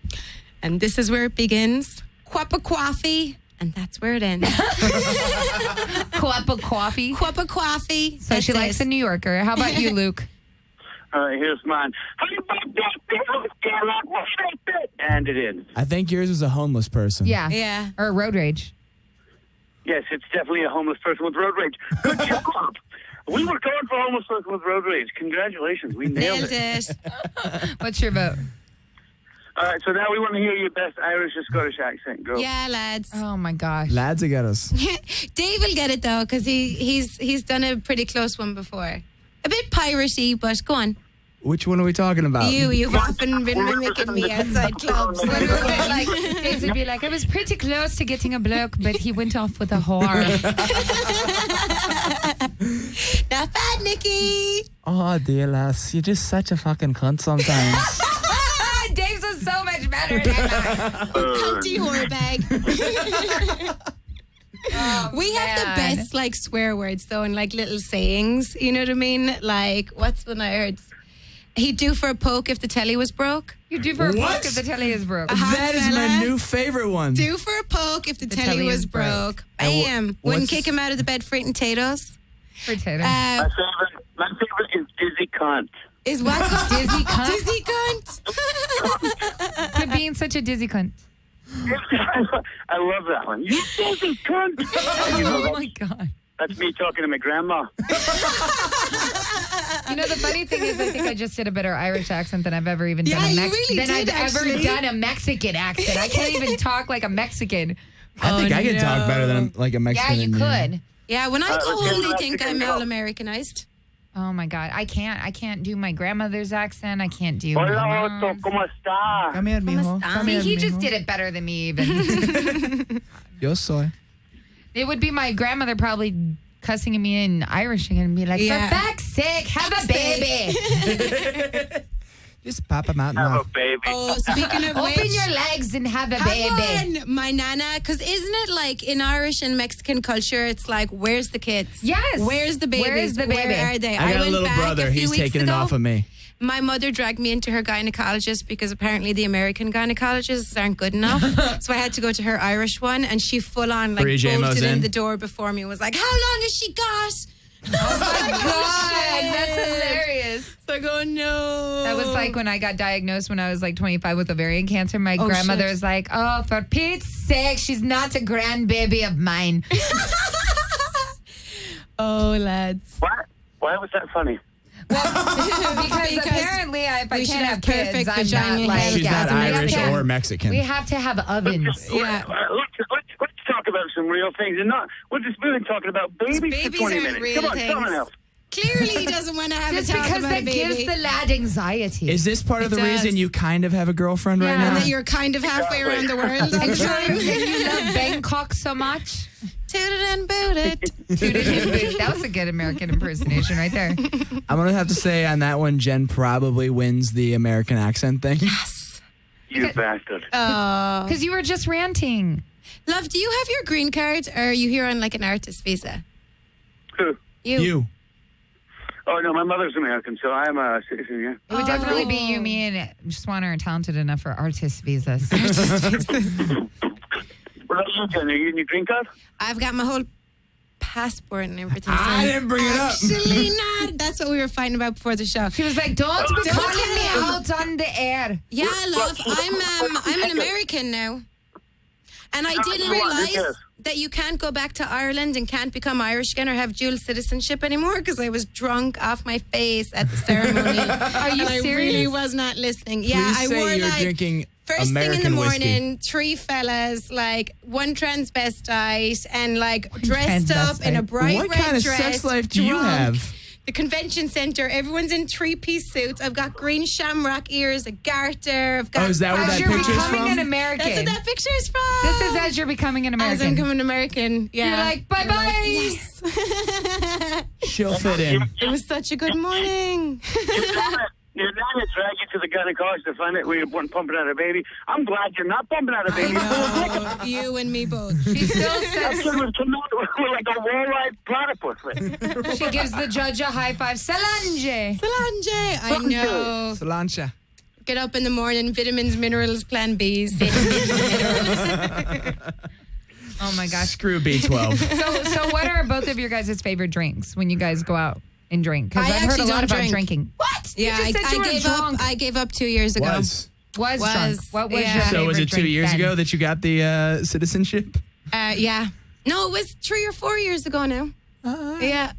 And this is where it begins. Quappa coffee. And that's where it ends. Cup of coffee. Quappa coffee. So she likes a New Yorker. How about you, Luke? Here's mine. And it ends. I think yours was a homeless person. Yeah. Yeah. Or road rage. Yes, it's definitely a homeless person with road rage. Good job. We were going for homeless person with road rage. Congratulations. We nailed Nailed it. it. What's your vote? All right, so now we want to hear your best Irish or Scottish accent. Go. Yeah, lads. Oh my gosh. Lads, I got us. Dave will get it though, because he's done a pretty close one before. A bit piratey, but go on. Which one are we talking about? You've often been mimicking me outside clubs. Like Dave would be like, I was pretty close to getting a bloke, but he went off with a whore. Not bad, Nikki. Oh, dear lass, you're just such a fucking cunt sometimes. Dave's was so much better than mine. Cunty whore bag. We have the man. best like swear words though, and like little sayings. You know what I mean? Like what's one I heard? He'd do for a poke if the telly was broke. You do for a What? poke if the telly is broke. That is my fella. new favorite one. Do for a poke if the telly was broke. And Bam! what's- Wouldn't kick him out of the bed for eating potatoes. Potato. My favorite is dizzy cunt. Is what called? Dizzy cunt? Dizzy cunt. Quit being such a dizzy cunt. I love that one. You dizzy cunt. You know, Oh my God. that's me talking to my grandma. You know, the funny thing is, I think I just did a better Irish accent than I've ever even Yeah, done. you really than did, I've actually. ever done a Mexican accent. I can't even talk like a Mexican. I think I can talk better than like a Yeah, Mexican. you could. Yeah, when I go let's home, get they an think Mexican I'm call. all Americanized. Oh my God, I can't do my grandmother's accent. I can't do. my Hola, mom's. Otto, ¿cómo está? Come here, mijo. estás? Come See, here, he just mijo. did it better than me. Even Yo soy. it would be my grandmother probably cussing at me in Irish again and be like, Yeah. for fuck's sake, have a baby. Just pop them out. Have a No. baby. Oh, speaking of Open which, your legs and have a have baby. one, my nana, because isn't it like in Irish and Mexican culture, it's like, where's the kids? Yes. Where's the babies? Where's the baby? Where are they? I got a went little back brother. a few He's weeks taking ago. it off of me. My mother dragged me into her gynecologist because apparently the American gynecologists aren't good enough. So I had to go to her Irish one, and she full on like Three JMOs bolted in in? the door before me and was like, how long has she got? Oh my God, that's hilarious. So I go, no. That was like when I got diagnosed when I was like 25 with ovarian cancer. My Oh, grandmother shit. was like, oh, for Pete's sake, she's not a grandbaby of mine. Oh, lads. What? Why was that funny? Because apparently if I we should can't have have kids, perfect I'm vaginal not like... health. She's not Yeah, we have Irish to- or Mexican. We have to have ovens. Yeah. Let's talk about some real things and not. We're just really talking about babies for babies 20 aren't minutes. real Come on, things. someone else. Clearly he doesn't want to have Just a talk because about that a gives baby. the lad anxiety. Is this part of It the reason does. you kind of have a girlfriend right Yeah. now? And that you're kind of halfway around the world all the time. you love Bangkok so much? Tooted and booted. That was a good American impersonation right there. I'm going to have to say on that one, Jen probably wins the American accent thing. You bastard. Oh. Because you were just ranting. Love, do you have your green card or are you here on like an artist visa? Who? You. Oh, no, my mother's American, so I'm a citizen, yeah. It would definitely be you, me, and just one are talented enough for artist visas. What about you, Jen? Are you in your green card? I've got my whole passport and everything. I didn't bring it up. Actually not. That's what we were fighting about before the show. She was like, don't be calling me out on the air. Yeah, love. I'm an American now. And I didn't you want, who realize cares? that you can't go back to Ireland and can't become Irish again or have dual citizenship anymore because I was drunk off my face at the ceremony. Are you and I serious? really was not listening. Yeah, Please I say wore you're like drinking first American thing in the whiskey. morning, 3 fellas, like one transvestite, and like dressed up in a transvestite? bright What red kind of dress. sex life do you drunk. have? The convention center, everyone's in 3-piece suits. I've got green shamrock ears, a garter. I've got Oh, is that where As that you're picture's becoming from? an American. That's what that picture is from. This is as you're becoming an As I'm American. becoming American. Yeah. You're like, bye-bye. Yes. She'll fit in. It was such a good morning. Your nana dragged you to the gynecologist to find out where you weren't pumping out a baby. I'm glad you're not pumping out a baby. Oh, you and me both. She still That says, kid was coming out with like a wall-eyed platypus. Like. she gives the judge a high five. Solange. Solange, I know. Solancha. Get up in the morning, vitamins, minerals, plan Bs. Oh my gosh. Screw B12. So what are both of your guys' favorite drinks when you guys go out and drink? Because I I've heard a actually lot don't about drink. drinking. What? Yeah, you just said you were drunk. I gave up 2 years ago. Was. Was drunk. What was yeah. your So favorite was it 2 drink years then? ago that you got the citizenship? Yeah. No, it was 3 or 4 years ago now. Yeah.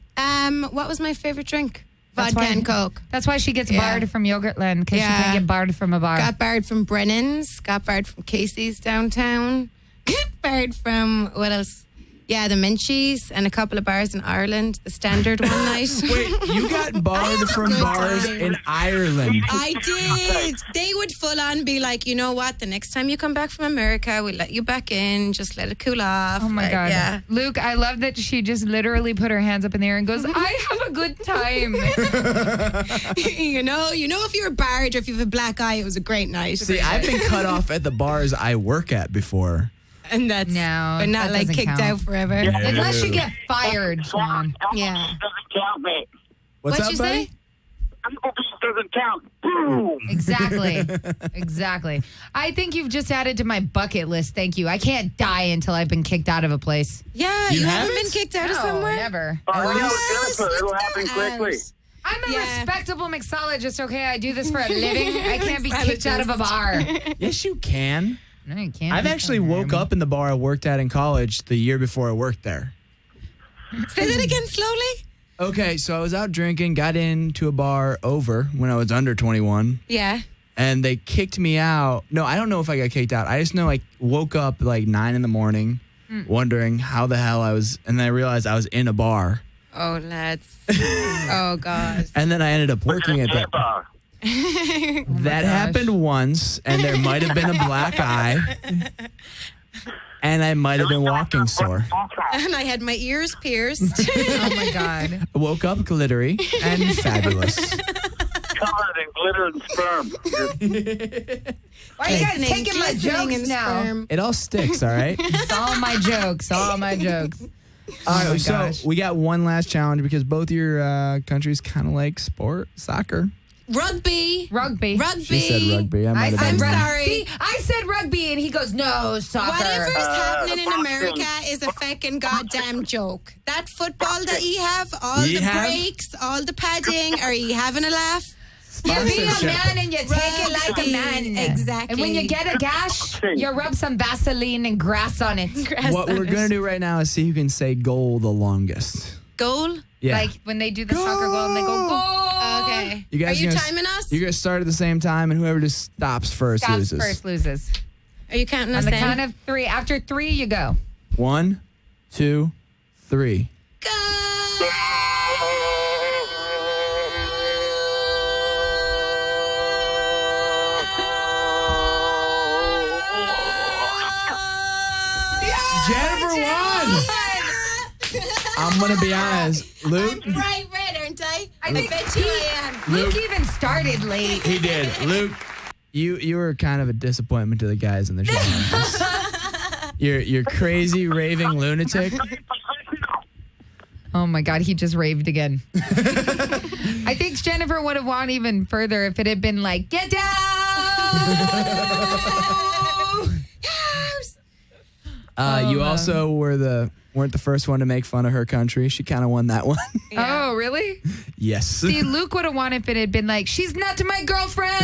What was my favorite drink? That's Vodka why- and Coke. That's why she gets Yeah. barred from Yogurtland, because she Yeah. can't get barred from a bar. Got barred from Brennan's. Got barred from Casey's downtown. Got barred from, what else? Yeah, the Menchie's and a couple of bars in Ireland. The Standard one night. Wait, you got barred from good bars time. in Ireland. I did. They would full on be like, you know what? The next time you come back from America, we'll let you back in. Just let it cool off. Oh my Like, God. Yeah. Luke, I love that she just literally put her hands up in the air and goes, I have a good time. you know, if you're barred or if you have a black eye, it was a great night. See, I've been cut off at the bars I work at before. and that's No, but not that like doesn't kicked count. out forever. Unless you get fired, Sean. Yeah. Doesn't count, mate. What's What'd up, you buddy? say? Obese doesn't count. Boom. Exactly. I think you've just added to my bucket list. Thank you. I can't die until I've been kicked out of a place. Yeah, You you haven't haven't? been kicked out of No, somewhere? never. Oh, yeah, Yes, it'll let's happen go quickly. out. I'm a Yeah. respectable mixologist, okay? I do this for a living. I can't be kicked out of a bar. Yes, you can. No, you can't. I've actually woke up in the bar I worked at in college the year before I worked there. Say that again slowly. Okay, so I was out drinking, got into a bar over when I was under 21, Yeah. and they kicked me out. No, I don't know if I got kicked out. I just know I woke up like 9 in the morning wondering how the hell I was, and then I realized I was in a bar. Oh, lads. Oh, God. And then I ended up working at that. Bar. That happened once, and there might have been a black eye. And I might have been walking sore. And I had my ears pierced. Oh my God. I woke up glittery and fabulous. Covered in glitter and sperm. Why are you guys taking my Glistening jokes in now? sperm. It all sticks, all right? It's all my jokes. All my jokes. All right, my so gosh. we got one last challenge because both your countries kind of like soccer. Rugby. Rugby. She said rugby. I might have I'm been wrong. sorry. See, I said rugby, and he goes, no, soccer. Whatever's happening in boxing. America is a fucking goddamn joke. That football that you have, all Ye the have? breaks, all the padding, are you having a laugh? You be a Sponsorship. man and you take it like a Rugby. man. Exactly. And when you get a gash, you rub some Vaseline and grass on it. What we're going to do right now is see who can say goal the longest. Goal? Yeah. Like when they do the soccer goal and they go, goal. Okay. You guys are you gonna- timing us? You're going to start at the same time, and whoever just stops first Stops loses. first loses. Are you counting On us the in? count of 3. After 3, you go. 1, 2, 3. Go! Jennifer won! I'm going to be honest. Luke, I'm bright red, aren't I? I think bet you I am. Luke even started late. he did. Luke, you were kind of a disappointment to the guys in the show. You're crazy, raving lunatic. Oh my God, he just raved again. I think Jennifer would have won even further if it had been like, get down! You also weren't the first one to make fun of her country. She kind of won that one. Oh, really? Yes. See, Luke would have won if it had been like, she's not to my girlfriend.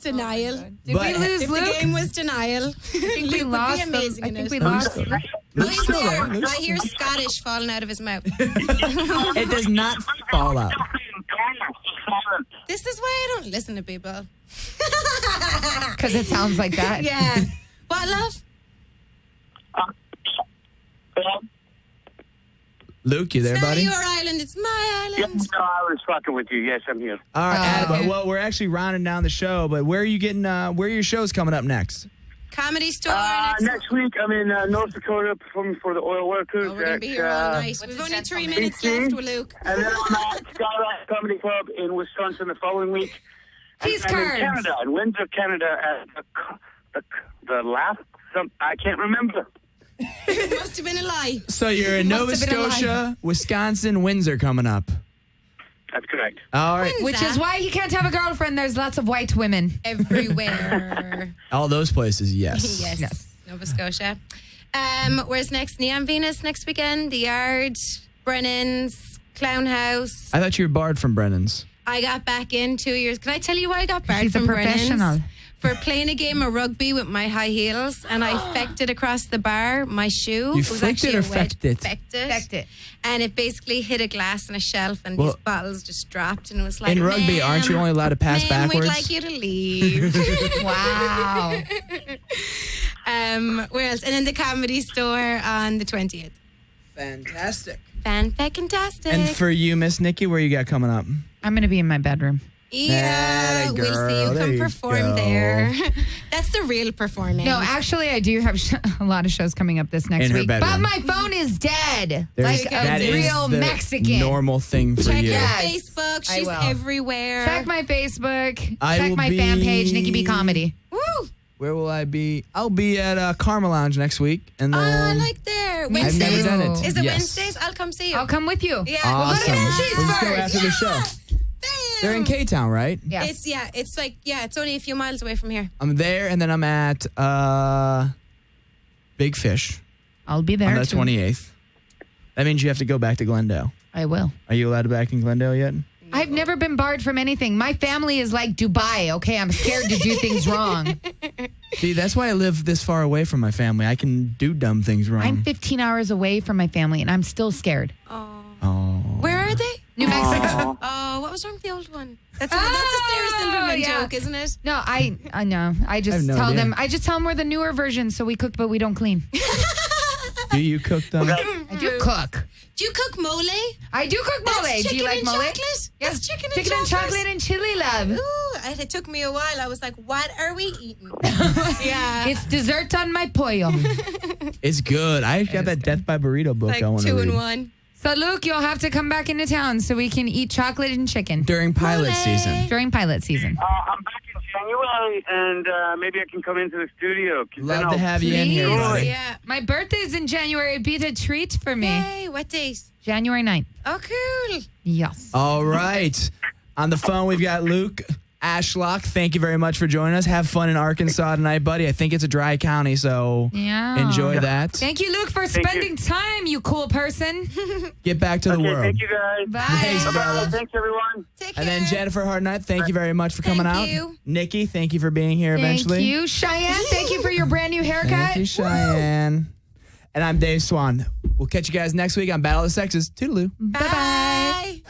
Denial. Did But- we lose If Luke? the game was denial, I think we Luke would lost be them. amazing I in think it. we lost. Luke's Luke's still there. there. I hear Scottish falling out of his mouth. It does not fall out. This is why I don't listen to people. Because it sounds like that. Yeah. What, love? Luke, you there, It's not buddy? your island, it's my island. No, I was fucking with you. Yes, I'm here. All right, Adam, okay. well, we're actually rounding down the show, but where are you getting? Where are your shows coming up next? Comedy store Next week, I'm in North Dakota performing for the oil workers. Oh, we're going to be here all night. We've only 3 minutes left with Luke. And then I'm at Skidrow Comedy Club in Wisconsin the following week. Cheese And I'm curds. in Canada, in Windsor, Canada, at the last. I can't remember. It must have been a lie. So you're in Nova Must have been a lie. Scotia, Wisconsin, Windsor coming up. That's correct. All right, Which is why he can't have a girlfriend. There's lots of white women. Everywhere. all those places, yes. Yes. Nova Scotia. Where's next? Neon Venus next weekend. The Yard, Brennan's, Clown House. I thought you were barred from Brennan's. I got back in 2 years. Can I tell you why I got barred She's a from Brennan's? professional. For playing a game of rugby with my high heels, and I fecked it across the bar. My shoe You was flicked actually it or a wet- fecked it? Fecked it. and it basically hit a glass and a shelf, and Well, these bottles just dropped, and it was like, in rugby, aren't you "Ma'am, only allowed to pass ma'am, backwards?" We'd like you to leave. Wow. Where else? And then the Comedy Store on the 20th. Fantastic. Fan-fucking-tastic. And for you, Miss Nikki, where you got coming up? I'm going to be in my bedroom. Yeah, Atta we'll see girl, you there come you perform go. there. That's the real performance. No, actually, I do have a lot of shows coming up this next In her week. But bedroom. my phone is dead. There's- Like that a is real the Mexican. normal thing for check you. her Yes, Facebook. I She's will. everywhere. Check my Facebook. I check will my fan be- page, Nikki B Comedy. Woo! Where will I be? I'll be at Karma Lounge next week, and Oh, then I like there. Me I've never Wednesdays. done it. Is it Yes. Wednesdays? I'll come see you. I'll come with you. Yeah. Awesome. We'll We'll go to just go Cheeseburgers. after the show. Bam. They're in K-Town, right? Yes. It's only a few miles away from here. I'm there, and then I'm at Big Fish I'll be there on the too. 28th. That means you have to go back to Glendale. I will. Are you allowed to back in Glendale yet? I've never been barred from anything. My family is like Dubai, okay? I'm scared to do things wrong. See, that's why I live this far away from my family. I can do dumb things wrong. I'm 15 hours away from my family, and I'm still scared. Where are they? New Mexico. Oh, what was wrong with the old one? That's a Sarah Silverman yeah. joke, isn't it? No, I know. I just I have no tell idea. them. I just tell them we're the newer version, so we cook, but we don't clean. Do you cook them? I do cook. Do you cook mole? I do cook mole. That's Do you chicken like and mole? chocolate? Yeah. That's chicken and chocolate and chili, love. Ooh, it took me a while. I was like, what are we eating? Yeah. It's dessert on my pollo. It's good. I got that Death by Burrito book like I want to 2 read. in 1. So, Luke, you'll have to come back into town so we can eat chocolate and chicken During pilot season. during pilot season. I'm back in January, and maybe I can come into the studio. 'Cause then Love I'll- to have you in here, Please. buddy. Yeah. My birthday's in January. It'd be a treat for me. Hey, what date? January 9th. Oh, cool. Yes. All right. On the phone, we've got Luke Ashlock. Thank you very much for joining us. Have fun in Arkansas tonight, buddy. I think it's a dry county, so Yeah. enjoy that. Thank you, Luke, for spending time, you cool person. Get back to the Okay, world. thank you guys. Bye. Thanks, brother. Thanks, everyone. Take care. And then Jennifer Hartnett, thank you very much for coming out. Thank you. Nikki, thank you for being here eventually. Thank you. Cheyenne, thank you for your brand new haircut. Thank you, Cheyenne. And I'm Dave Swan. We'll catch you guys next week on Battle of the Sexes. Toodaloo. Bye.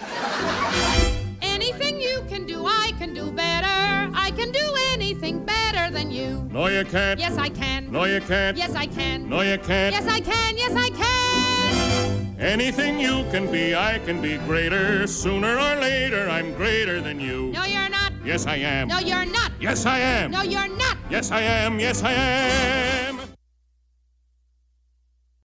Anything you can do, I can do better. I can do anything better than you. No, you can't. Yes, I can. No, you can't. Yes, I can. No, you can't. Yes, I can. Yes, I can. Anything you can be, I can be greater. Sooner or later, I'm greater than you. No, you're not. Yes, I am. No, you're not. Yes, I am. No, you're not. Yes, I am. Yes, I am.